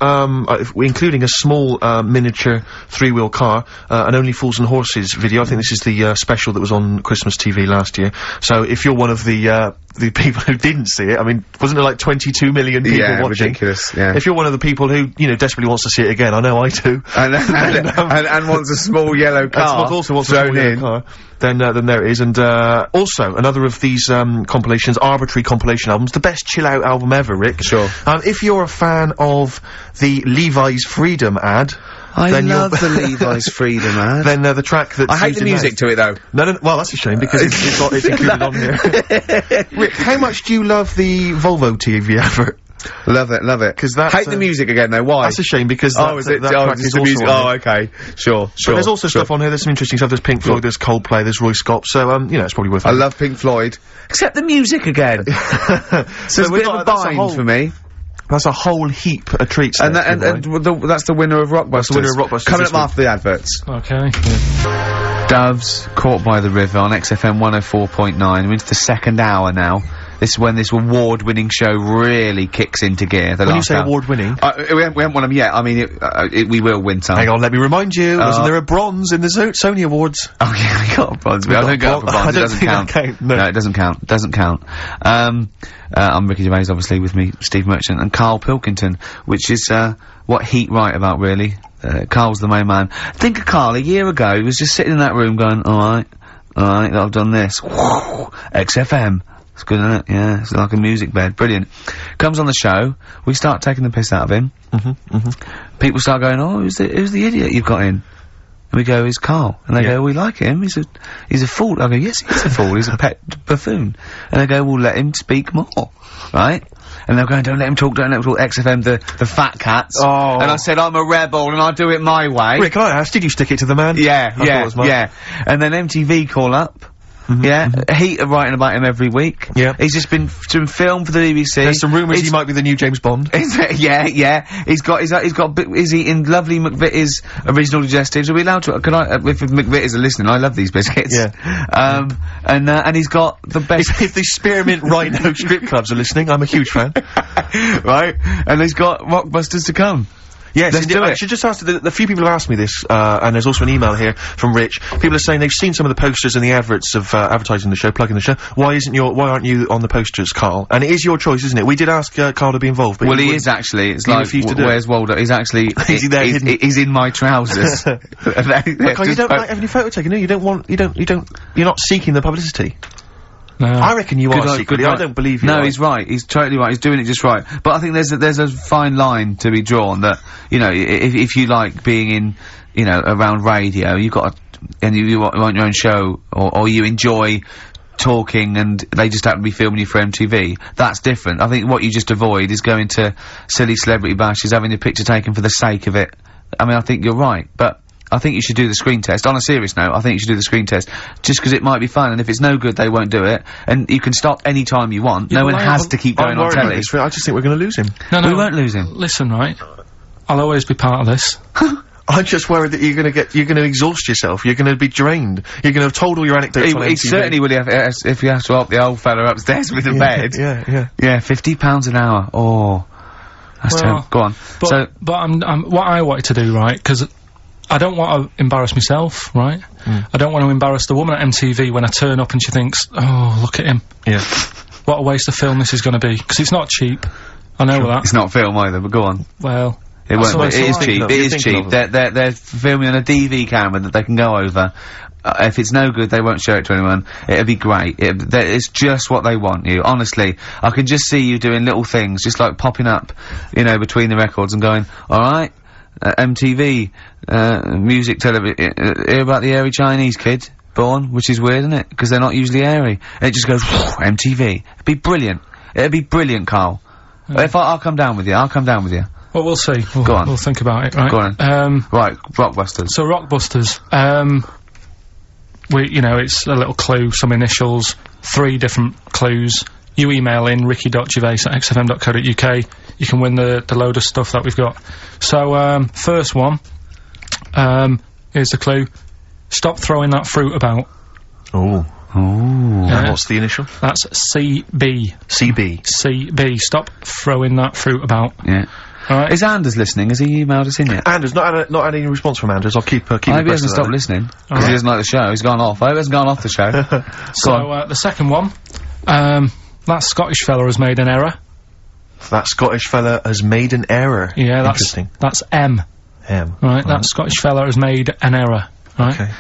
Speaker 2: including a small, miniature 3-wheel car, an Only Fools and Horses video. I think this is the, special that was on Christmas TV last year. So if you're one of the people who didn't see it, I mean, wasn't there like 22 million people watching?
Speaker 1: Ridiculous, yeah.
Speaker 2: If you're one of the people who, you know, desperately wants to see it again, I know I do.
Speaker 1: And wants a small yellow car.
Speaker 2: And also wants a small yellow car. Then there it is. And, also, another of these, compilations, arbitrary compilation albums, the best chill-out album ever, Rick.
Speaker 1: Sure.
Speaker 2: If you're a fan of the Levi's Freedom ad,
Speaker 1: I love the Levi's Freedom ad.
Speaker 2: Then, the track that's
Speaker 1: I hate the music to it, though.
Speaker 2: No, well, that's a shame, because it's included on here. Rick, how much do you love the Volvo TV advert?
Speaker 1: Love it, love it.
Speaker 2: Because that's
Speaker 1: hate the music again though, why?
Speaker 2: That's a shame because that track is
Speaker 1: the
Speaker 2: also
Speaker 1: music.
Speaker 2: on
Speaker 1: okay. Sure.
Speaker 2: But there's also stuff on here, there's some interesting stuff, there's Pink Floyd, there's Coldplay, there's Roy Scott, so, you know, it's probably worth it.
Speaker 1: I love Pink Floyd. Except the music again. So it's a bit of a bind for me.
Speaker 2: That's a whole heap of treats.
Speaker 1: And that's the winner of Rockbusters.
Speaker 2: That's the winner of Rockbusters.
Speaker 1: Coming up after the adverts.
Speaker 3: Okay.
Speaker 1: Doves, Caught by the River on XFM 104.9. We're into the second hour now. This is when this award-winning show really kicks into gear.
Speaker 2: When you say award-winning?
Speaker 1: We haven't won them yet. I mean, we will win some.
Speaker 2: Hang on, let me remind you, wasn't there a bronze in the Sony Awards?
Speaker 1: Oh yeah, we got a bronze. I don't go up for bronze, it doesn't count. No, it doesn't count. It doesn't count. I'm Ricky Gervais, obviously, with me, Steve Merchant, and Carl Pilkington, which is, what Heat write about, really. Carl's the main man. Think of Carl, a year ago, he was just sitting in that room going, alright, I've done this. XFM. It's good, isn't it? Yeah, it's like a music bed. Brilliant. Comes on the show, we start taking the piss out of him. People start going, oh, who's the idiot you've got in? And we go, it's Carl. And they go, we like him, he's a fool. I go, yes, he's a fool, he's a pet buffoon. And they go, well, let him speak more. Right? And they're going, don't let him talk, XFM, the fat cats. Oh. And I said, I'm a rebel and I'll do it my way.
Speaker 2: Rick, can I ask, did you stick it to the man?
Speaker 1: Yeah. And then MTV call up. Heat are writing about him every week.
Speaker 2: Yeah.
Speaker 1: He's just been filmed for the BBC.
Speaker 2: There's some rumours he might be the new James Bond.
Speaker 1: Yeah. He's eating lovely McVitie's original digestives. Are we allowed to, if McVitie's are listening, I love these biscuits.
Speaker 2: Yeah.
Speaker 1: And he's got the best.
Speaker 2: If the Spearmint Rhino strip clubs are listening, I'm a huge fan.
Speaker 1: Right? And he's got Rockbusters to come.
Speaker 2: Yes, I should just ask, the few people have asked me this, and there's also an email here from Rich. People are saying they've seen some of the posters and the adverts of, advertising the show, plugging the show. Why aren't you on the posters, Carl? And it is your choice, isn't it? We did ask, Carl to be involved, but
Speaker 1: he is actually. It's like, where's Waldo? He's actually,
Speaker 2: is he there hidden?
Speaker 1: He's in my trousers.
Speaker 2: Look, you don't like having your photo taken, no? You're not seeking the publicity.
Speaker 3: No.
Speaker 2: I reckon you are secretly. I don't believe you.
Speaker 1: No, he's right. He's totally right. He's doing it just right. But I think there's a fine line to be drawn that, you know, if you like being in, you know, around radio, you've got to, and you want your own show, or you enjoy talking and they just happen to be filming you for MTV, that's different. I think what you just avoid is going to silly celebrity bashes, having your picture taken for the sake of it. I mean, I think you're right, but I think you should do the screen test. On a serious note, I think you should do the screen test, just because it might be fun, and if it's no good, they won't do it, and you can stop any time you want. No one has to keep going on telly.
Speaker 2: I just think we're going to lose him.
Speaker 3: No,
Speaker 1: we won't lose him.
Speaker 3: Listen, right, I'll always be part of this.
Speaker 2: I'm just worried that you're gonna exhaust yourself. You're gonna be drained. You're gonna have told all your anecdotes on MTV.
Speaker 1: He certainly would have, if you have to help the old fella upstairs with the bed.
Speaker 2: Yeah.
Speaker 1: Yeah, £50 an hour. Oh. That's terrible. Go on.
Speaker 3: But I'm what I wanted to do, right, because I don't want to embarrass myself, right? I don't want to embarrass the woman at MTV when I turn up and she thinks, oh, look at him.
Speaker 2: Yeah.
Speaker 3: What a waste of film this is gonna be, because it's not cheap. I know that.
Speaker 1: It's not film either, but go on.
Speaker 3: Well...
Speaker 1: It won't. It is cheap. It is cheap. They're filming on a DV camera that they can go over. If it's no good, they won't show it to anyone. It'll be great. It's just what they want you. Honestly, I can just see you doing little things, just like popping up, you know, between the records and going, all right, MTV, music, television. Hear about the airy Chinese kid born, which is weird, isn't it? Because they're not usually airy. And it just goes MTV. It'd be brilliant. It'd be brilliant, Carl. If I'll come down with you. I'll come down with you.
Speaker 3: Well, we'll see.
Speaker 1: Go on.
Speaker 3: We'll think about it, right?
Speaker 1: Go on. Right, Rockbusters.
Speaker 3: So, Rockbusters, you know, it's a little clue, some initials, 3 different clues. You email in ricky.gervais@xfm.co.uk. You can win the load of stuff that we've got. So, first one, here's the clue. Stop throwing that fruit about.
Speaker 2: Oh. And what's the initial?
Speaker 3: That's CB. CB. Stop throwing that fruit about.
Speaker 1: Yeah. Alright. Is Anders listening? Has he emailed us in yet?
Speaker 2: Anders, not had any response from Anders. I'll keep
Speaker 1: I hope he hasn't stopped listening, because he doesn't like the show. He's gone off. I hope he hasn't gone off the show.
Speaker 3: So, the second one, that Scottish fella has made an error.
Speaker 2: That Scottish fella has made an error.
Speaker 3: Yeah,
Speaker 2: Interesting.
Speaker 3: That's M. Right, that Scottish fella has made an error. Right? Okay.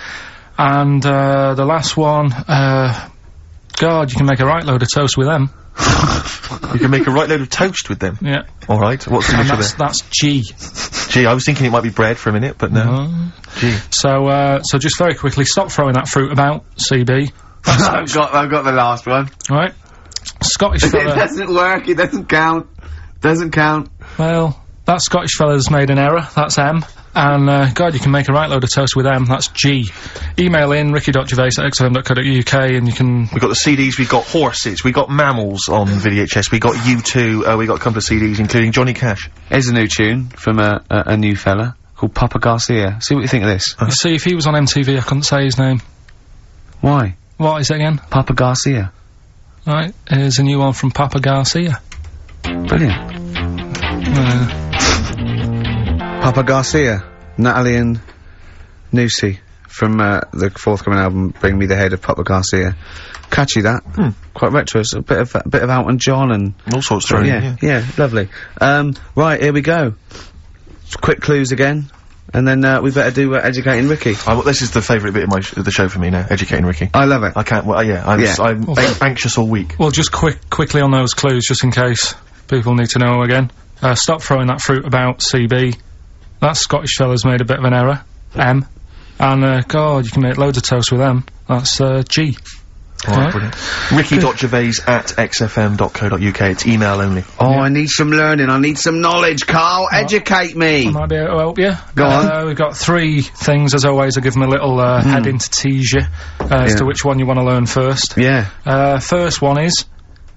Speaker 3: And, the last one, God, you can make a right load of toast with them.
Speaker 2: You can make a right load of toast with them?
Speaker 3: Yeah.
Speaker 2: Alright, what's the initial there?
Speaker 3: That's G.
Speaker 2: G, I was thinking it might be bread for a minute, but no. G.
Speaker 3: So just very quickly, stop throwing that fruit about, CB.
Speaker 1: I've got the last one.
Speaker 3: Right. Scottish fella...
Speaker 1: It doesn't work, it doesn't count. Doesn't count.
Speaker 3: Well, that Scottish fella's made an error, that's M. And, God, you can make a right load of toast with them, that's G. Email in ricky.gervais@xfm.co.uk and you can...
Speaker 2: We got the CDs, we got horses, we got mammals on VHS, we got U2, we got a couple of CDs, including Johnny Cash.
Speaker 1: Here's a new tune from a new fella called Papa Garcia. See what you think of this.
Speaker 3: You see, if he was on MTV, I couldn't say his name.
Speaker 1: Why?
Speaker 3: What is it again?
Speaker 1: Papa Garcia.
Speaker 3: Right, here's a new one from Papa Garcia.
Speaker 1: Brilliant. Papa Garcia, Natalie and Nusi from the forthcoming album Bring Me the Head of Papa Garcia. Catchy that. Quite retro. It's a bit of Elton John and
Speaker 2: all sorts of
Speaker 1: yeah, lovely. Right, here we go. Quick clues again. And then we better do Educating Ricky.
Speaker 2: Well, this is the favourite bit of the show for me now, Educating Ricky.
Speaker 1: I love it.
Speaker 2: I can't, well, yeah, I'm anxious all week.
Speaker 3: Well, just quickly on those clues, just in case people need to know again. Stop throwing that fruit about, CB. That Scottish fella's made a bit of an error, M. And, God, you can make loads of toast with them. That's, G.
Speaker 2: Alright, brilliant. ricky.gervais@xfm.co.uk. It's email only.
Speaker 1: Oh, yeah. I need some learning. I need some knowledge, Carl. Educate me.
Speaker 3: I might be able to help you.
Speaker 1: Go on.
Speaker 3: We've got 3 things, as always. I give them a little, heading to tease you, as to which one you want to learn first.
Speaker 1: Yeah.
Speaker 3: First one is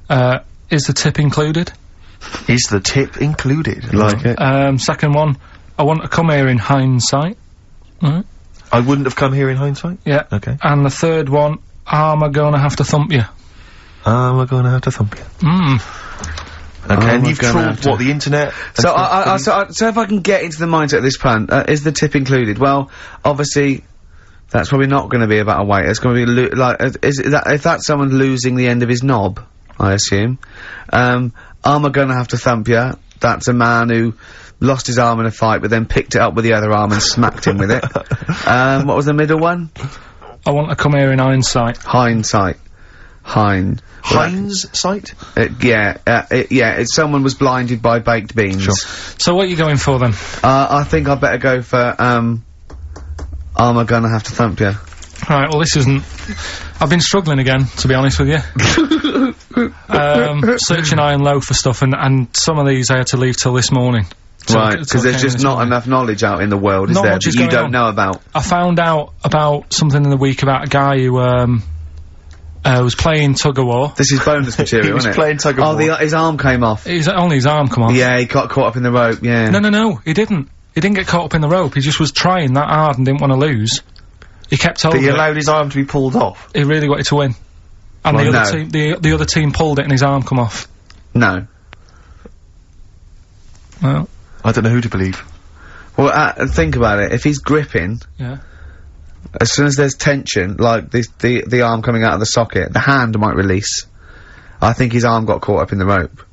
Speaker 3: the tip included?
Speaker 2: Is the tip included?
Speaker 1: Like it.
Speaker 3: Second one, I want to come here in hindsight. Right.
Speaker 2: I wouldn't have come here in hindsight?
Speaker 3: Yeah.
Speaker 2: Okay.
Speaker 3: And the third one, am I gonna have to thump you?
Speaker 2: Am I gonna have to thump you? Okay, and you've trawled, the internet?
Speaker 1: So if I can get into the mindset of this plan, is the tip included? Well, obviously, that's probably not gonna be about a weight. It's gonna be if that's someone losing the end of his knob, I assume. Am I gonna have to thump you? That's a man who lost his arm in a fight, but then picked it up with the other arm and smacked him with it. What was the middle one?
Speaker 3: I want to come here in hindsight.
Speaker 1: Hindsight.
Speaker 2: Hindsight?
Speaker 1: Someone was blinded by baked beans.
Speaker 3: Sure. So what are you going for then?
Speaker 1: I think I'd better go for, I'm gonna have to thump you.
Speaker 3: Right, well this isn't... I've been struggling again, to be honest with you. Searching high and low for stuff, and some of these I had to leave till this morning.
Speaker 1: Right, because there's just not enough knowledge out in the world, is there, that you don't know about?
Speaker 3: I found out about something in the week about a guy who, was playing tug-of-war.
Speaker 1: This is bonus material, isn't it?
Speaker 2: He was playing tug-of-war.
Speaker 1: Oh, his arm came off.
Speaker 3: Only his arm come off.
Speaker 1: Yeah, he got caught up in the rope, yeah.
Speaker 3: No, he didn't. He didn't get caught up in the rope, he just was trying that hard and didn't want to lose. He kept holding it.
Speaker 2: But he allowed his arm to be pulled off?
Speaker 3: He really wanted to win. And the other team pulled it and his arm come off.
Speaker 1: No.
Speaker 3: Well...
Speaker 2: I don't know who to believe.
Speaker 1: Well, think about it. If he's gripping...
Speaker 3: Yeah.
Speaker 1: As soon as there's tension, like the arm coming out of the socket, the hand might release. I think his arm got caught up in the rope.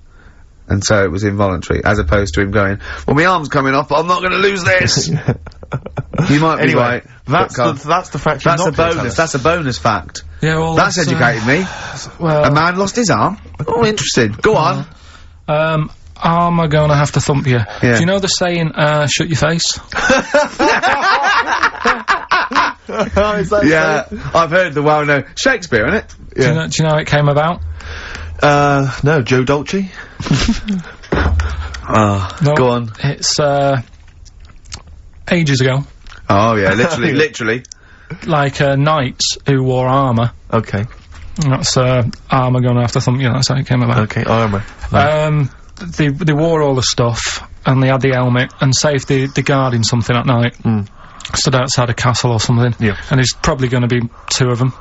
Speaker 1: And so it was involuntary, as opposed to him going, well, my arm's coming off, but I'm not gonna lose this! You might be right.
Speaker 2: That's the fact you're not gonna tell us.
Speaker 1: That's a bonus fact.
Speaker 3: Yeah, well,
Speaker 1: that's educated me.
Speaker 3: Well...
Speaker 1: A man lost his arm? Oh, interested. Go on.
Speaker 3: Am I gonna have to thump you?
Speaker 1: Yeah.
Speaker 3: Do you know the saying, shut your face?
Speaker 1: Yeah, I've heard the well-known Shakespeare, innit?
Speaker 3: Yeah. Do you know how it came about?
Speaker 2: No, Joe Dolce?
Speaker 3: No,
Speaker 1: go on.
Speaker 3: It's, ages ago.
Speaker 1: Oh, yeah, literally, literally.
Speaker 3: Like, knights who wore armour.
Speaker 2: Okay.
Speaker 3: That's, armour gonna have to thump you, that's how it came about.
Speaker 2: Okay, armour.
Speaker 3: They wore all the stuff, and they had the helmet, and say if they're guarding something at night, stood outside a castle or something,
Speaker 2: yeah.
Speaker 3: And there's probably gonna be two of them,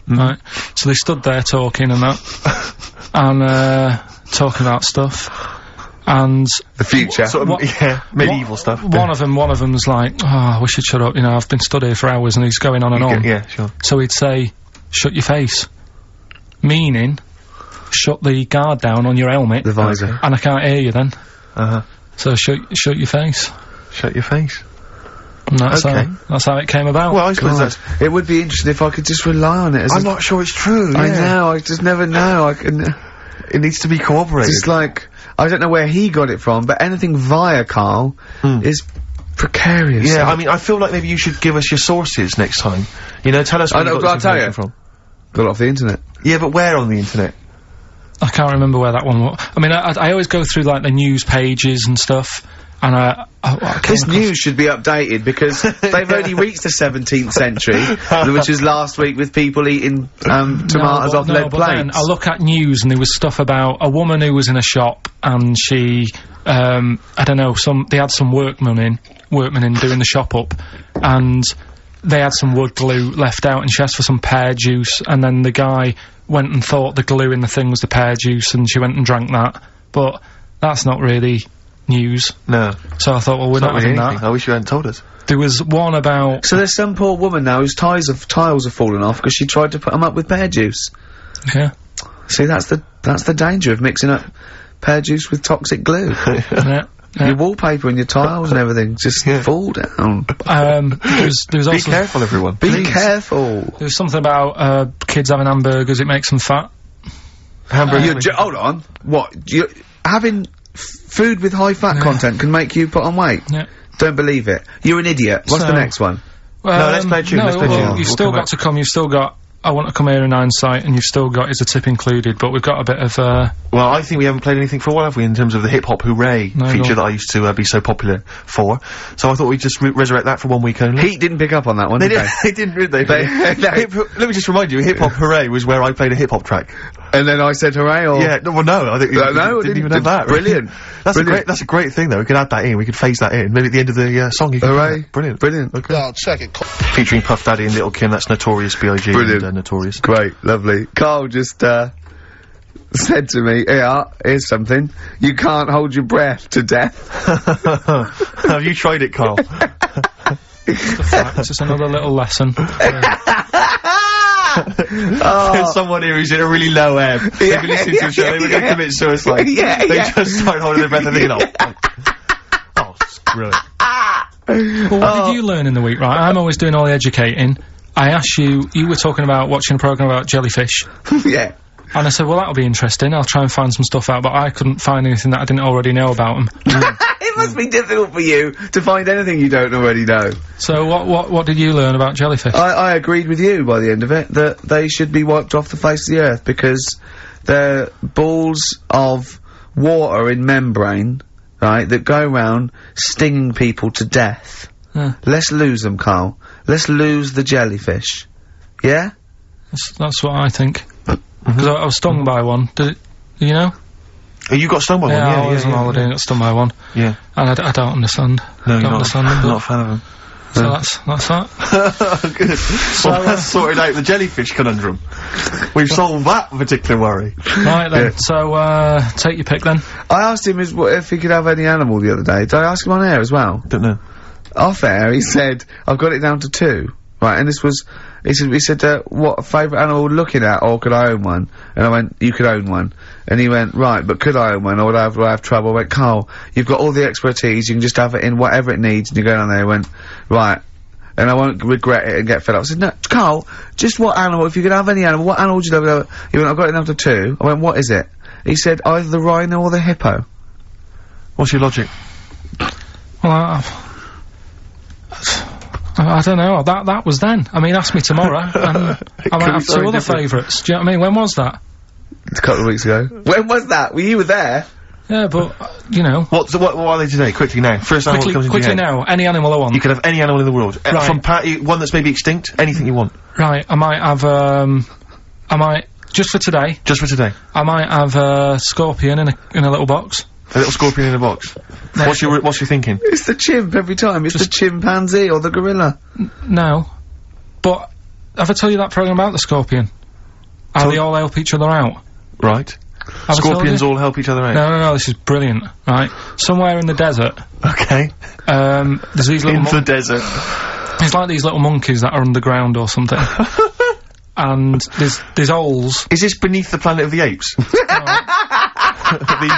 Speaker 3: right? So they stood there talking and that, and, talking about stuff, and...
Speaker 1: The future.
Speaker 2: Sort of, yeah, medieval stuff.
Speaker 3: One of them's like, oh, I wish you'd shut up, you know, I've been stood here for hours, and he's going on and on.
Speaker 2: Yeah, sure.
Speaker 3: So he'd say, shut your face. Meaning... shut the guard down on your helmet.
Speaker 1: The visor.
Speaker 3: And I can't hear you then.
Speaker 2: Uh-huh.
Speaker 3: So shut your face.
Speaker 2: Shut your face.
Speaker 3: And that's how it came about.
Speaker 2: Well, I suppose that's...
Speaker 1: It would be interesting if I could just rely on it as
Speaker 2: I'm not sure it's true, yeah.
Speaker 1: I know, I just never know,
Speaker 2: It needs to be corroborated.
Speaker 1: It's like, I don't know where he got it from, but anything via Carl is precarious.
Speaker 2: Yeah, I mean, I feel like maybe you should give us your sources next time. You know, tell us where you got this information from.
Speaker 1: Got it off the internet.
Speaker 2: Yeah, but where on the internet?
Speaker 3: I can't remember where that one was. I mean, I always go through, like, the news pages and stuff, and
Speaker 1: this news should be updated, because they've only reached the 17th century, which was last week with people eating, tomatoes off lead plates.
Speaker 3: Then I look at news, and there was stuff about a woman who was in a shop, and she, I don't know, they had some workmen in doing the shop up, and they had some wood glue left out, and she asked for some pear juice, and then the guy went and thought the glue in the thing was the pear juice, and she went and drank that. But that's not really news.
Speaker 2: No.
Speaker 3: So I thought, well, we're not having that.
Speaker 2: I wish you hadn't told us.
Speaker 3: There was one about...
Speaker 1: So there's some poor woman now whose tiles have fallen off because she tried to put them up with pear juice.
Speaker 3: Yeah.
Speaker 1: See, that's the danger of mixing up pear juice with toxic glue.
Speaker 3: Yeah.
Speaker 1: Your wallpaper and your tiles and everything just fall down.
Speaker 3: There's also...
Speaker 2: Be careful, everyone.
Speaker 1: Be careful.
Speaker 3: There's something about, kids having hamburgers, it makes them fat.
Speaker 2: Hamburgers?
Speaker 1: Hold on. What? Having food with high fat content can make you put on weight?
Speaker 3: Yeah.
Speaker 1: Don't believe it. You're an idiot. What's the next one?
Speaker 3: Well,
Speaker 2: no, let's play a tune, let's play a tune.
Speaker 3: You've still got to come, you've still got I Want to Come Here in Hindsight, and you've still got Is a Tip Included, but we've got a bit of,
Speaker 2: Well, I think we haven't played anything for a while, have we, in terms of the hip-hop hooray feature that I used to, be so popular for. So I thought we'd just resurrect that for 1 week only.
Speaker 1: Heat didn't pick up on that one, did they?
Speaker 2: They didn't, did they? Let me just remind you, hip-hop hooray was where I played a hip-hop track.
Speaker 1: And then I said hooray, or?
Speaker 2: Yeah, no, I think didn't even have that.
Speaker 1: Brilliant.
Speaker 2: That's a great thing, though. We could add that in, we could phase that in. Maybe at the end of the, song you could...
Speaker 1: Hooray.
Speaker 2: Brilliant.
Speaker 1: Okay.
Speaker 5: I'll check it.
Speaker 2: Featuring Puff Daddy and Little Kim, that's Notorious B.I.G.
Speaker 1: Brilliant.
Speaker 2: And, Notorious.
Speaker 1: Great, lovely. Carl just, said to me, here's something. You can't hold your breath to death.
Speaker 2: Have you tried it, Carl?
Speaker 3: It's just another little lesson.
Speaker 2: There's someone here who's in a really low ebb. They've been listening to a show, they were going to commit suicide. They just start holding their breath and thinking, oh, screw it.
Speaker 3: Well, what did you learn in the week, right? I'm always doing all the educating. I asked you were talking about watching a programme about jellyfish.
Speaker 1: Yeah.
Speaker 3: And I said, well, that'll be interesting. I'll try and find some stuff out, but I couldn't find anything that I didn't already know about them.
Speaker 1: It must be difficult for you to find anything you don't already know.
Speaker 3: So what did you learn about jellyfish?
Speaker 1: I agreed with you by the end of it, that they should be wiped off the face of the earth, because they're balls of water in membrane, right, that go around stinging people to death. Let's lose them, Carl. Let's lose the jellyfish. Yeah?
Speaker 3: That's what I think. Because I was stung by one. You know?
Speaker 2: Oh, you got stung by one? Yeah,
Speaker 3: I was on holiday and got stung by one.
Speaker 2: Yeah.
Speaker 3: And I don't understand.
Speaker 2: No,
Speaker 3: don't understand them.
Speaker 2: Not a fan of them.
Speaker 3: So that's that.
Speaker 2: Good. So well, that's sorted out the jellyfish conundrum. We've solved that particular worry.
Speaker 3: Right then. So take your pick then.
Speaker 1: I asked him if he could have any animal the other day. Did I ask him on air as well?
Speaker 2: Don't know.
Speaker 1: Off air, he said, I've got it down to 2. Right, and this was, he said, what favourite animal looking at, or could I own one? And I went, you could own one. And he went, right, but could I own one, or would I have trouble? I went, Carl, you've got all the expertise, you can just have it in whatever it needs, and you go down there. He went, right, and I won't regret it and get fed up. I said, no, Carl, just what animal, if you could have any animal, what animal would you love? He went, I've got it down to 2. I went, what is it? He said, either the rhino or the hippo.
Speaker 2: What's your logic?
Speaker 3: Well, I don't know. That was then. I mean, ask me tomorrow, and I might have 2 other favourites. Do you know what I mean? When was that?
Speaker 1: A couple of weeks ago. When was that? Well, you were there.
Speaker 3: Yeah, but you know.
Speaker 2: What are they today? Quickly now. First animal that comes into your head.
Speaker 3: Now. Any animal I want.
Speaker 2: You could have any animal in the world.
Speaker 3: Right.
Speaker 2: From one that's maybe extinct. Anything you want.
Speaker 3: Right. I might have. Just for today.
Speaker 2: Just for today.
Speaker 3: I might have a scorpion in a little box.
Speaker 2: A little scorpion in a box. What's your thinking?
Speaker 1: It's the chimp every time. It's the chimpanzee or the gorilla.
Speaker 3: No. But, have I told you that programme about the scorpion? How they all help each other out?
Speaker 2: Right. Scorpions all help each other out?
Speaker 3: No, this is brilliant, right? Somewhere in the desert.
Speaker 2: Okay.
Speaker 3: There's these little...
Speaker 2: the desert.
Speaker 3: It's like these little monkeys that are underground or something. And there's holes.
Speaker 2: Is this Beneath the Planet of the Apes? The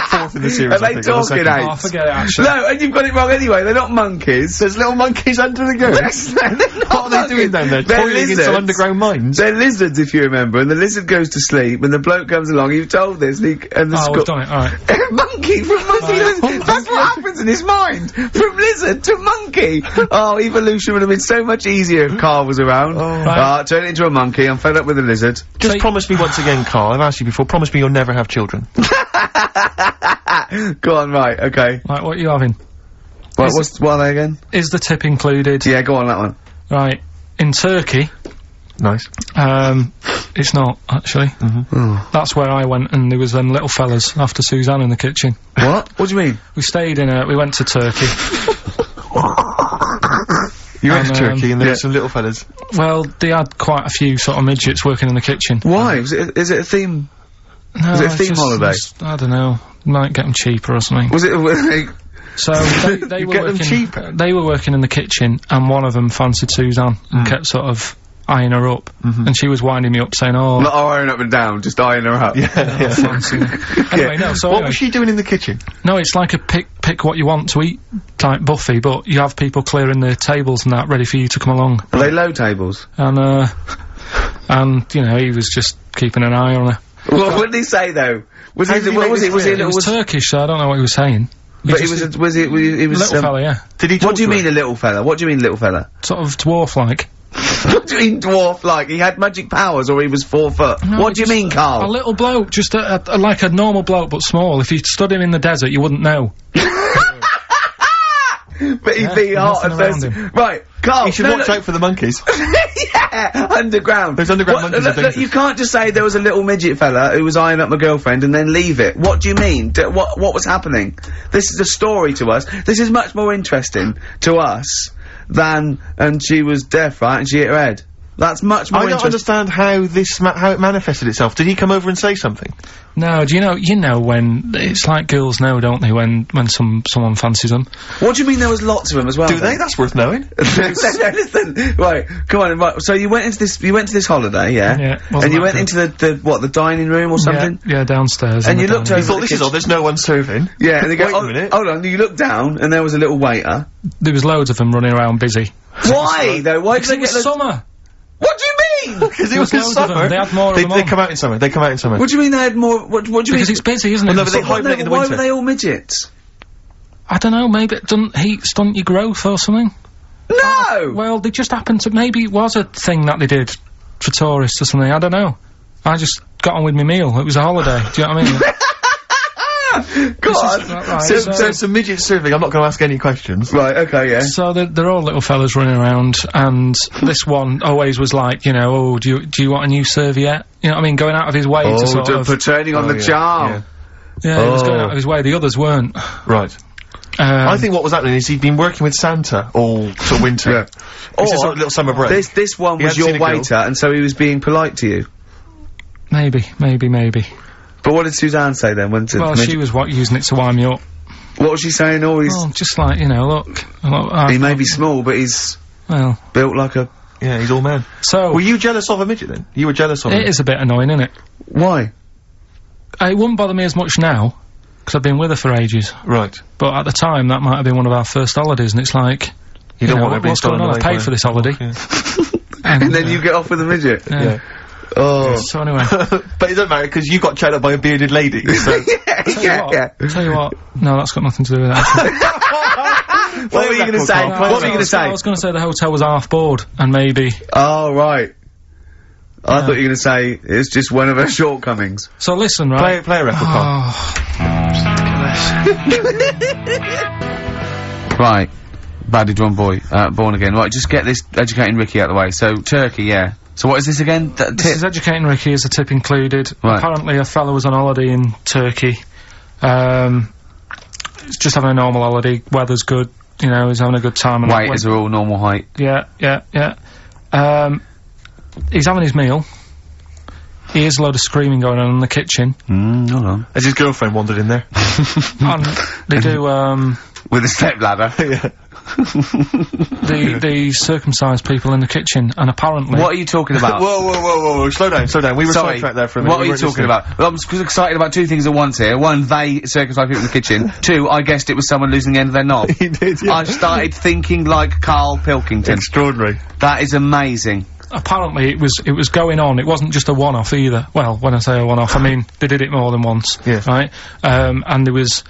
Speaker 2: 4th in the series.
Speaker 1: Are they talking apes?
Speaker 3: Oh, forget it, actually.
Speaker 1: No, and you've got it wrong anyway. They're not monkeys.
Speaker 2: There's little monkeys under the goose. What are they doing down there?
Speaker 1: They're
Speaker 2: Toiling
Speaker 1: lizards.
Speaker 2: in some underground mines?
Speaker 1: They're lizards, if you remember. And the lizard goes to sleep, and the bloke comes along. You've told this, and the
Speaker 3: we've done it. All right.
Speaker 1: Monkey from monkey. That's what happens in his mind. From lizard to monkey. Oh, evolution would have been so much easier if Carl was around. Turn it into a monkey. I'm fed up with the lizard.
Speaker 2: Just promise me once again, Carl. I've asked you before. Promise me you'll never have children.
Speaker 1: Go on, right, okay.
Speaker 3: Right, what are you having?
Speaker 1: What are they again?
Speaker 3: Is the tip included?
Speaker 1: Yeah, go on, that one.
Speaker 3: Right. In Turkey...
Speaker 2: Nice.
Speaker 3: It's not, actually. That's where I went, and there was them little fellas after Suzanne in the kitchen.
Speaker 1: What? What do you mean?
Speaker 3: We went to Turkey.
Speaker 2: You went to Turkey and there were some little fellas?
Speaker 3: Well, they had quite a few sort of midgets working in the kitchen.
Speaker 1: Why? Is it a theme?
Speaker 3: No,
Speaker 1: was it a theme holiday?
Speaker 3: I don't know. Might get them cheaper or something.
Speaker 1: Was it?
Speaker 3: So they were working.
Speaker 2: Cheaper.
Speaker 3: They were working in the kitchen, and one of them fancied Suzanne and kept sort of eyeing her up, and she was winding me up, saying, "Oh,
Speaker 1: not eyeing up and down, just eyeing her up."
Speaker 2: Yeah.
Speaker 3: Fancy her. Anyway, no. So
Speaker 2: what was she doing in the kitchen?
Speaker 3: No, it's like a pick what you want to eat type buffet, but you have people clearing the tables and that ready for you to come along.
Speaker 1: Are they low tables?
Speaker 3: And you know, he was just keeping an eye on her.
Speaker 1: What did he say though? Was he? What was it? Was he?
Speaker 3: It was Turkish, so I don't know what he was saying.
Speaker 1: But he was
Speaker 3: little fella, yeah.
Speaker 2: Did he?
Speaker 1: What do you mean a little fella? What do you mean little fella?
Speaker 3: Sort of dwarf-like.
Speaker 1: What do you mean dwarf-like? He had magic powers, or he was 4 foot?
Speaker 3: No,
Speaker 1: what do you mean, Carl?
Speaker 3: A little bloke, just like a normal bloke, but small. If you stood him in the desert, you wouldn't know.
Speaker 1: But he'd be hot and thirsty. Right, Carl.
Speaker 2: You should watch out for the monkeys.
Speaker 1: Yeah, underground.
Speaker 2: There's underground monkeys.
Speaker 1: Look, you can't just say there was a little midget fella who was eyeing up my girlfriend and then leave it. What do you mean? What was happening? This is a story to us. This is much more interesting to us than, and she was deaf, right, and she hit her head. That's much more interesting.
Speaker 2: I don't understand how it manifested itself. Did he come over and say something? No,
Speaker 3: do you know when, it's like girls know, don't they, when someone fancies them?
Speaker 1: What do you mean there was lots of them as well?
Speaker 2: Do they? That's worth knowing.
Speaker 1: Listen, right, come on, right, so you went to this holiday, yeah?
Speaker 3: Yeah.
Speaker 1: And you went into the dining room or something?
Speaker 3: Yeah, downstairs.
Speaker 1: And you looked over.
Speaker 2: You thought, this is odd, there's no one serving.
Speaker 1: Yeah, and they go,
Speaker 2: wait a minute.
Speaker 1: Hold on, you looked down, and there was a little waiter.
Speaker 3: There was loads of them running around busy.
Speaker 1: Why, though? Why did they
Speaker 3: get
Speaker 1: get
Speaker 3: summer?
Speaker 1: What do you mean?
Speaker 2: Because it was in
Speaker 3: loads of them.
Speaker 2: summer.
Speaker 3: They had more of
Speaker 2: They
Speaker 3: them
Speaker 2: come out in summer. They come out in summer.
Speaker 1: What do you mean they had more? What do you mean?
Speaker 3: Because it's busy, isn't it?
Speaker 2: Well, no, but they
Speaker 3: So-
Speaker 2: hibernate in the
Speaker 1: why
Speaker 2: winter.
Speaker 1: were they all midgets?
Speaker 3: I don't know, maybe it doesn't heat stunt your growth or something?
Speaker 1: No!
Speaker 3: Well, they just happened to, maybe it was a thing that they did for tourists or something, I don't know. I just got on with my meal, it was a holiday, do you know what I mean?
Speaker 1: God!
Speaker 3: Right,
Speaker 2: So it's a midget surfing. I'm not going to ask any questions.
Speaker 1: Right, okay, yeah.
Speaker 3: So they're all little fellas running around, and this one always was like, you know, oh, do you want a new serviette? You know what I mean? Going out of his way to sort of...
Speaker 1: for turning on the
Speaker 2: yeah,
Speaker 1: charm.
Speaker 3: Yeah, he was going out of his way, the others weren't.
Speaker 2: Right. I think what was happening is he'd been working with Santa all to winter.
Speaker 1: Yeah.
Speaker 2: It's a sort of little summer break.
Speaker 1: This one
Speaker 2: He
Speaker 1: was
Speaker 2: hadn't
Speaker 1: your
Speaker 2: seen a girl.
Speaker 1: waiter, and so he was being polite to you.
Speaker 3: Maybe.
Speaker 1: But what did Suzanne say then? When to
Speaker 3: Well, she was using it to wind me up.
Speaker 1: What was she saying? Oh, he's...
Speaker 3: Oh, just like, you know, look,
Speaker 1: he may be small, but he's
Speaker 3: well,
Speaker 1: built like a...
Speaker 2: Yeah, he's all man.
Speaker 3: so...
Speaker 2: Were you jealous of a midget then? You were jealous of him?
Speaker 3: It is a bit annoying, isn't it?
Speaker 1: Why?
Speaker 3: It wouldn't bother me as much now, because I've been with her for ages.
Speaker 2: Right.
Speaker 3: But at the time, that might have been one of our first holidays, and it's like,
Speaker 2: You don't
Speaker 3: know,
Speaker 2: want everybody
Speaker 3: what's going on? I paid for this holiday.
Speaker 2: Yeah.
Speaker 1: And then you get off with a midget?
Speaker 3: Yeah.
Speaker 1: Oh.
Speaker 3: So anyway,
Speaker 2: But it doesn't matter, because you got chatted up by a bearded lady, so...
Speaker 3: tell you what, no, that's got nothing to do with that.
Speaker 1: What were you going to say?
Speaker 3: No,
Speaker 1: What were you going to say?
Speaker 3: I was going to say the hotel was half board, and maybe...
Speaker 1: Oh, right. I thought you were going to say it's just one of her shortcomings.
Speaker 3: So listen, right?
Speaker 2: Play a record, Carl.
Speaker 1: Right. Badly drawn boy, born again. Right, just get this educating Ricky out of the way. So, Turkey, yeah. So what is this again?
Speaker 3: This is educating Ricky, is a tip included.
Speaker 1: Right.
Speaker 3: Apparently a fella was on holiday in Turkey. He's just having a normal holiday, weather's good, you know, he's having a good time. And
Speaker 1: Waiters are all normal height.
Speaker 3: Yeah. He's having his meal. He hears a load of screaming going on in the kitchen.
Speaker 1: Hold on.
Speaker 2: Has his girlfriend wandered in there?
Speaker 3: And they do,
Speaker 1: With a stepladder.
Speaker 2: Yeah.
Speaker 3: the circumcised people in the kitchen, and apparently...
Speaker 1: What are you talking about?
Speaker 2: Whoa, slow down. We were
Speaker 1: Sorry,
Speaker 2: sidetracked there for a minute.
Speaker 1: what are you talking about? Well, I'm excited about two things at once here. One, they circumcised people in the kitchen. Two, I guessed it was someone losing the end of their knob.
Speaker 2: He did, yeah.
Speaker 1: I started thinking like Carl Pilkington.
Speaker 2: Extraordinary.
Speaker 1: That is amazing.
Speaker 3: Apparently it was going on, it wasn't just a one-off either. Well, when I say a one-off, I mean, they did it more than once.
Speaker 2: Yeah.
Speaker 3: Right? And there was,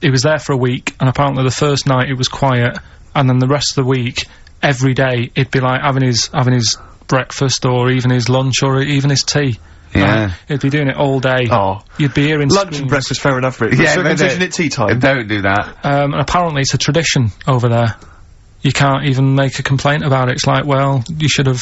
Speaker 3: he was there for a week, and apparently the first night it was quiet, and then the rest of the week, every day, it'd be like having his breakfast, or even his lunch, or even his tea.
Speaker 1: Yeah.
Speaker 3: Right? He'd be doing it all day.
Speaker 2: Oh.
Speaker 3: You'd be hearing
Speaker 2: Lunch
Speaker 3: screams.
Speaker 2: and breakfast, fair enough, Rick.
Speaker 1: Yeah,
Speaker 2: Circumcision at tea time.
Speaker 1: Don't do that.
Speaker 3: And apparently it's a tradition over there. You can't even make a complaint about it. It's like, well, you should have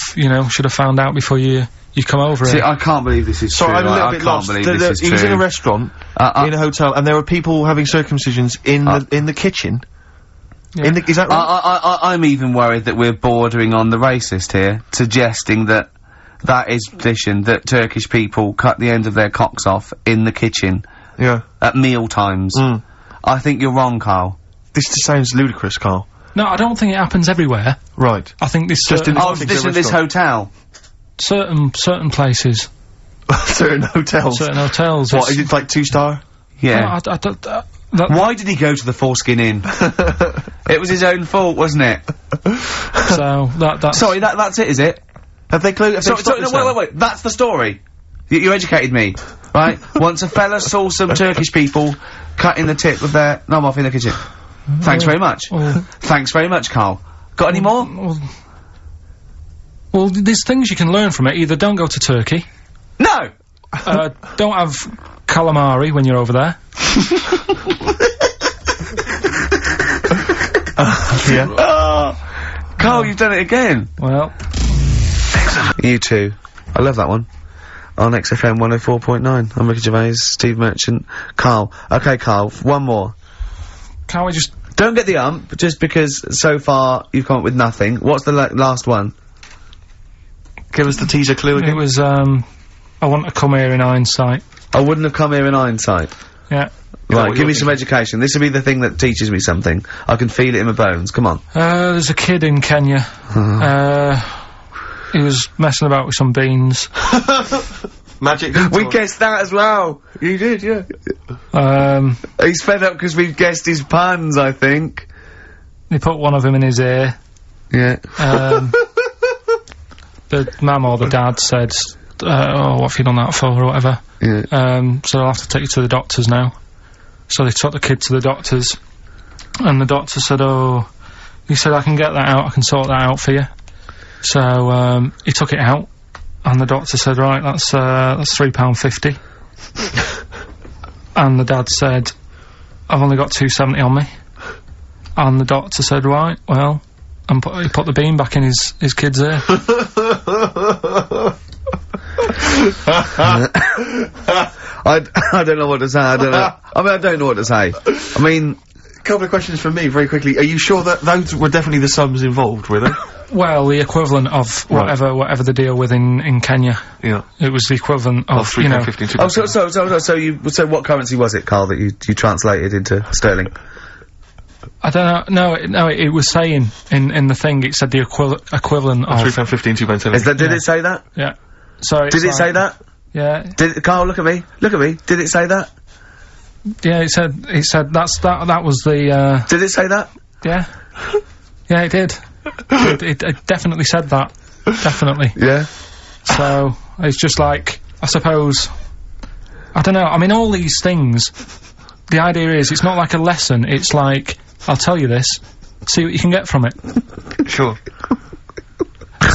Speaker 3: found out before you come over
Speaker 1: See,
Speaker 3: it.
Speaker 1: I can't believe this is
Speaker 2: Sorry,
Speaker 1: true.
Speaker 2: I'm a little
Speaker 1: I
Speaker 2: bit
Speaker 1: can't
Speaker 2: lost.
Speaker 1: believe this is
Speaker 2: He was
Speaker 1: true.
Speaker 2: in a restaurant, in a hotel, and there were people having circumcisions in the kitchen.
Speaker 3: Yeah.
Speaker 2: Is that right?
Speaker 1: I'm even worried that we're bordering on the racist here, suggesting that is tradition, that Turkish people cut the end of their cocks off in the kitchen
Speaker 2: Yeah.
Speaker 1: at meal times. I think you're wrong, Carl.
Speaker 2: This just sounds ludicrous, Carl.
Speaker 3: No, I don't think it happens everywhere.
Speaker 2: Right.
Speaker 3: I think this
Speaker 2: Just in
Speaker 3: certain,
Speaker 2: the-
Speaker 1: This is this hotel.
Speaker 3: certain places,
Speaker 2: Certain hotels.
Speaker 3: certain hotels.
Speaker 2: What,
Speaker 3: it's-
Speaker 2: is it like 2-star?
Speaker 1: Yeah.
Speaker 3: I don't, that,
Speaker 1: Why did he go to the Foreskin Inn? It was his own fault, wasn't it?
Speaker 3: so that's
Speaker 1: Sorry, that's it, is it?
Speaker 2: Have they closed?
Speaker 1: So, no, wait, that's the story. You educated me, right? Once a fella saw some Turkish people cutting the tip of their knob off in the kitchen. Thanks very much. Thanks very much, Carl. Got any more?
Speaker 3: Well, there's things you can learn from it. Either don't go to Turkey,
Speaker 1: No!
Speaker 3: don't have calamari when you're over there.
Speaker 1: Carl, you've done it again.
Speaker 3: Well,
Speaker 1: You too. I love that one. On XFM 104.9. I'm Ricky Gervais, Steve Merchant, Carl. Okay, Carl, one more.
Speaker 3: can't we just...
Speaker 1: Don't get the ump, just because so far you've come up with nothing. What's the last one?
Speaker 2: Give us the teaser clue again.
Speaker 3: It was, I want to come here in hindsight.
Speaker 1: I wouldn't have come here in hindsight.
Speaker 3: Yeah.
Speaker 1: Right, give me some education. This will be the thing that teaches me something. I can feel it in my bones. Come on.
Speaker 3: There's a kid in Kenya. He was messing about with some beans.
Speaker 2: Magic.
Speaker 1: We guessed that as well.
Speaker 2: You did, yeah.
Speaker 1: He's fed up because we've guessed his puns, I think.
Speaker 3: He put one of them in his ear.
Speaker 1: Yeah.
Speaker 3: the mum or the dad said, oh, what have you done that for, or whatever.
Speaker 1: Yeah.
Speaker 3: So I'll have to take you to the doctors now. So they took the kid to the doctors, and the doctor said, oh, he said, I can get that out, I can sort that out for you. So, he took it out, and the doctor said, right, that's £3.50. And the dad said, I've only got £2.70 on me. And the doctor said, right, well, and he put the bean back in his kid's ear.
Speaker 1: I don't know what to say, I don't know. I mean, I don't know what to say. I mean...
Speaker 2: Couple of questions from me, very quickly. Are you sure that those were definitely the sums involved, were they?
Speaker 3: Well, the equivalent of whatever the deal with in Kenya.
Speaker 2: Yeah.
Speaker 3: It was the equivalent of, you know...
Speaker 1: Oh, so what currency was it, Carl, that you translated into sterling?
Speaker 3: I don't know. No, it was saying in the thing, it said the equivalent of...
Speaker 2: £3.15, £2.70.
Speaker 1: Did it say that?
Speaker 3: Yeah. So
Speaker 1: did it say that?
Speaker 3: Yeah.
Speaker 1: Carl, look at me. Did it say that?
Speaker 3: Yeah, it said that was the,
Speaker 1: Did it say that?
Speaker 3: Yeah. Yeah, it did. It definitely said that. Definitely.
Speaker 1: Yeah.
Speaker 3: So, it's just like, I suppose, I don't know, I mean, all these things, the idea is, it's not like a lesson, it's like, I'll tell you this, see what you can get from it.
Speaker 2: Sure.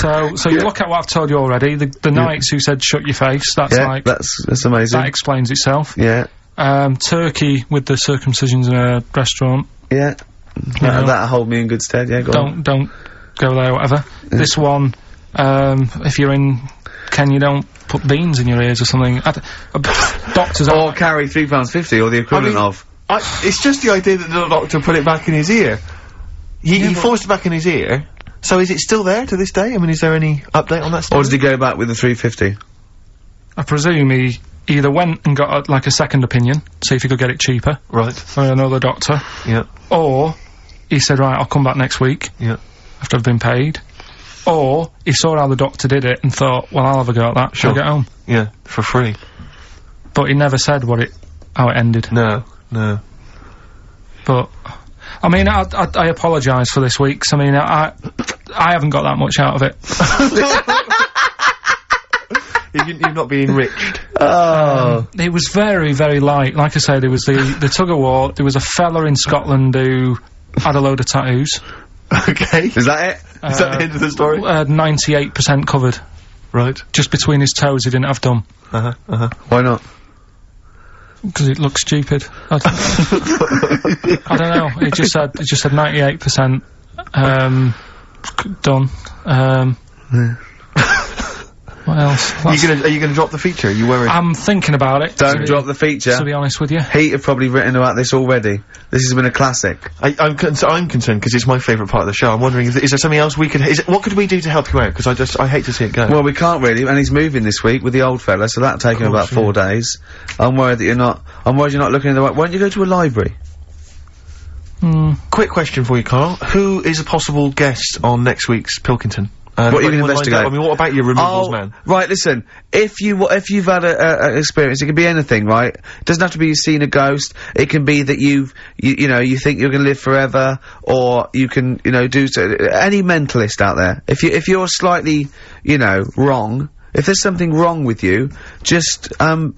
Speaker 3: So you look at what I've told you already, the knights who said shut your face, that's like...
Speaker 1: that's amazing.
Speaker 3: That explains itself.
Speaker 1: Yeah.
Speaker 3: Turkey with the circumcisions in a restaurant.
Speaker 1: Yeah. That'll hold me in good stead, yeah, go on.
Speaker 3: Don't go there, whatever. Yeah. This one, if you're in Kenya, don't put beans in your ears or something. Doctors
Speaker 1: or carry £3.50 or the equivalent of.
Speaker 2: It's just the idea that the doctor put it back in his ear. He forced it back in his ear. So is it still there to this day? I mean, is there any update on that story?
Speaker 1: Or did he go back with the £3.50?
Speaker 3: I presume he either went and got like a second opinion, see if he could get it cheaper.
Speaker 2: Right.
Speaker 3: From another doctor.
Speaker 2: Yeah.
Speaker 3: Or he said, right, I'll come back next week.
Speaker 2: Yeah.
Speaker 3: After I've been paid. Or he saw how the doctor did it and thought, well, I'll have a go at that.
Speaker 2: Sure.
Speaker 3: I'll get home.
Speaker 2: Yeah, for free.
Speaker 3: But he never said how it ended.
Speaker 2: No.
Speaker 3: But, I mean, I apologise for this week, 'cause I mean, I haven't got that much out of it.
Speaker 2: You've not been enriched.
Speaker 1: Oh.
Speaker 3: It was very, very light. Like I said, there was the tug-of-war, there was a fella in Scotland who had a load of tattoos.
Speaker 2: Okay. Is that it? Is that the end of the story?
Speaker 3: 98% covered.
Speaker 2: Right.
Speaker 3: Just between his toes, he didn't have done.
Speaker 1: Why not?
Speaker 3: Because it looks stupid. I don't know. It just said 98%, done.
Speaker 1: Yeah.
Speaker 3: What else?
Speaker 2: Are you gonna drop the feature? Are you worried?
Speaker 3: I'm thinking about it.
Speaker 1: Don't drop the feature.
Speaker 3: To be honest with you.
Speaker 1: Heat have probably written about this already. This has been a classic.
Speaker 2: I'm concerned because it's my favourite part of the show. I'm wondering, is there something else we could, what could we do to help you out? Because I hate to see it go.
Speaker 1: Well, we can't really, and he's moving this week with the old fella, so that'll take him about 4 days. I'm worried you're not looking in the right, why don't you go to a library?
Speaker 2: Quick question for you, Carl. Who is a possible guest on next week's Pilkington?
Speaker 1: What are you going to investigate?
Speaker 2: I mean, what about your removals man?
Speaker 1: Right, listen, if you've had a experience, it can be anything, right? It doesn't have to be you've seen a ghost, it can be that you think you're gonna live forever, or you can, do any mentalist out there. If you're slightly, wrong, if there's something wrong with you, just, email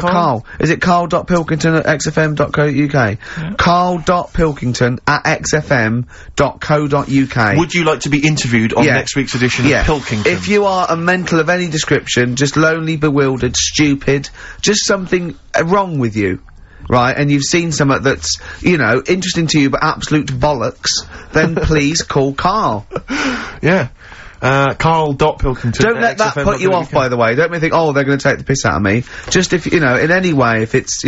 Speaker 1: Carl. Is it carl.pilkington@xfm.co.uk? Yeah. carl.pilkington@xfm.co.uk.
Speaker 2: Would you like to be interviewed on next week's edition of Pilkington?
Speaker 1: If you are a mental of any description, just lonely, bewildered, stupid, just something wrong with you, right, and you've seen something that's, interesting to you but absolute bollocks, then please call Carl.
Speaker 2: Yeah. Carl.Pilkington.
Speaker 1: Don't let that put you off, by the way. Don't think, oh, they're going to take the piss out of me. Just if, in any way, if it's,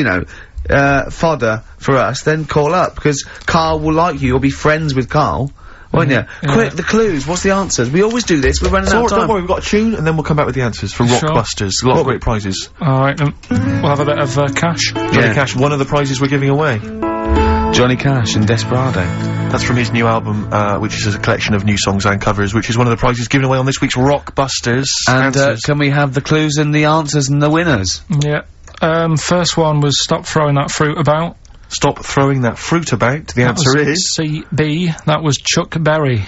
Speaker 1: fodder for us, then call up, because Carl will like you. You'll be friends with Carl, won't you? Quick, the clues. What's the answers? We always do this. We're running out of time.
Speaker 2: Don't worry, we've got a tune, and then we'll come back with the answers for Rockbusters. A lot of great prizes.
Speaker 3: Alright, we'll have a bit of cash.
Speaker 2: Johnny Cash, one of the prizes we're giving away.
Speaker 1: Johnny Cash and Desperado.
Speaker 2: That's from his new album, which is a collection of new songs and covers, which is one of the prizes given away on this week's Rockbusters.
Speaker 1: And, can we have the clues and the answers and the winners?
Speaker 3: Yeah. First one was stop throwing that fruit about.
Speaker 2: Stop throwing that fruit about. The answer is...
Speaker 3: CB. That was Chuck Berry.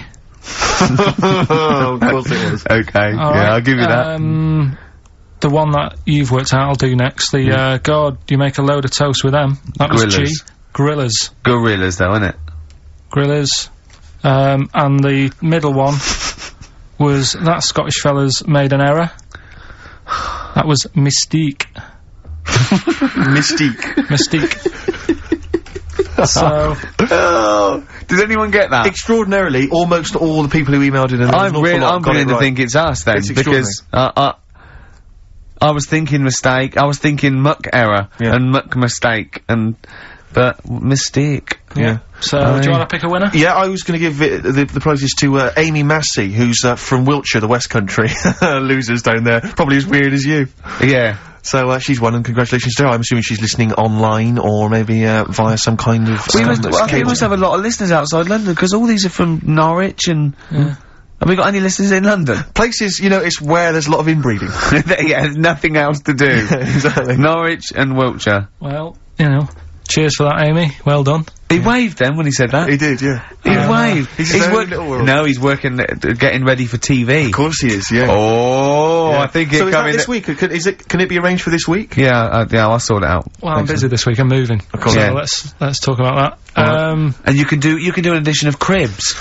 Speaker 2: Of course it was.
Speaker 1: Okay, yeah, I'll give you that.
Speaker 3: The one that you've worked out, I'll do next. The, God, you make a load of toast with them. That was G. Gorillas.
Speaker 1: Gorillas, though, innit?
Speaker 3: Gorillas. And the middle one was that Scottish fella's made an error. That was Mystique. Mystique. So,
Speaker 1: did anyone get that?
Speaker 2: Extraordinarily, almost all the people who emailed in, and
Speaker 1: I'm beginning to think it's us then, because I was thinking mistake, I was thinking muck error, and muck mistake, but mistake.
Speaker 3: Yeah. So, do you want to pick a winner?
Speaker 2: Yeah, I was going to give the prizes to Amy Massey, who's from Wiltshire, the West Country. Losers down there, probably as weird as you.
Speaker 1: Yeah.
Speaker 2: So, she's won, and congratulations to her. I'm assuming she's listening online, or maybe, via some kind of...
Speaker 1: I think we must have a lot of listeners outside London, because all these are from Norwich and... Have we got any listeners in London?
Speaker 2: Places, you know, it's where there's a lot of inbreeding.
Speaker 1: Yeah, there's nothing else to do.
Speaker 2: Exactly.
Speaker 1: Norwich and Wiltshire.
Speaker 3: Well, you know, cheers for that, Amy. Well done.
Speaker 1: He waved then when he said that.
Speaker 2: He did, yeah.
Speaker 1: He waved.
Speaker 2: He's little world.
Speaker 1: No, he's working, getting ready for TV.
Speaker 2: Of course he is, yeah.
Speaker 1: Oh, I think it's
Speaker 2: so is that this week? Can it be arranged for this week?
Speaker 1: Yeah, I'll sort it out.
Speaker 3: Well, I'm busy this week. I'm moving.
Speaker 2: Of course.
Speaker 3: So let's talk about that.
Speaker 1: And you can do an edition of Cribs.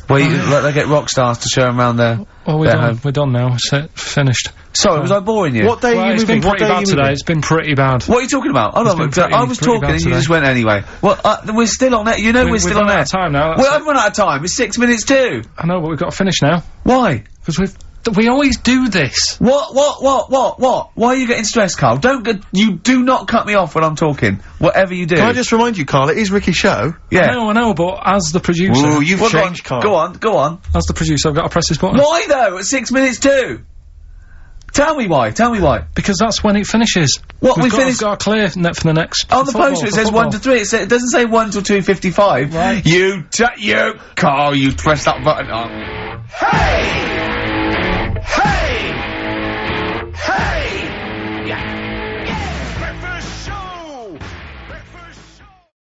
Speaker 1: Where like they get rock stars to show them around their home.
Speaker 3: We're done now. Finished.
Speaker 1: Sorry, was I boring you?
Speaker 2: What day are you moving?
Speaker 3: It's been pretty bad today. It's been pretty bad.
Speaker 1: What are you talking about? Hold on, I was talking and you just went anyway. Well, we're still on air. You know we're still on air.
Speaker 3: We've run out of time now.
Speaker 1: Well, I've run out of time. It's 6 minutes to.
Speaker 3: I know, but we've got to finish now.
Speaker 1: Why?
Speaker 3: Because we always do this.
Speaker 1: What? Why are you getting stressed, Carl? You do not cut me off when I'm talking. Whatever you do.
Speaker 2: Can I just remind you, Carl, it is Ricky's show.
Speaker 1: Yeah.
Speaker 3: I know, but as the producer...
Speaker 2: Ooh, you've changed, Carl.
Speaker 1: Go on.
Speaker 3: As the producer, I've got to press this button.
Speaker 1: Why, though? At 6 minutes to? Tell me why.
Speaker 3: Because that's when it finishes.
Speaker 1: What,
Speaker 3: we've got a clear net for the next...
Speaker 1: On the poster it says 1 to 3. It doesn't say 1 till 2:55.
Speaker 3: Right.
Speaker 1: You, Carl, you press that button on. Hey!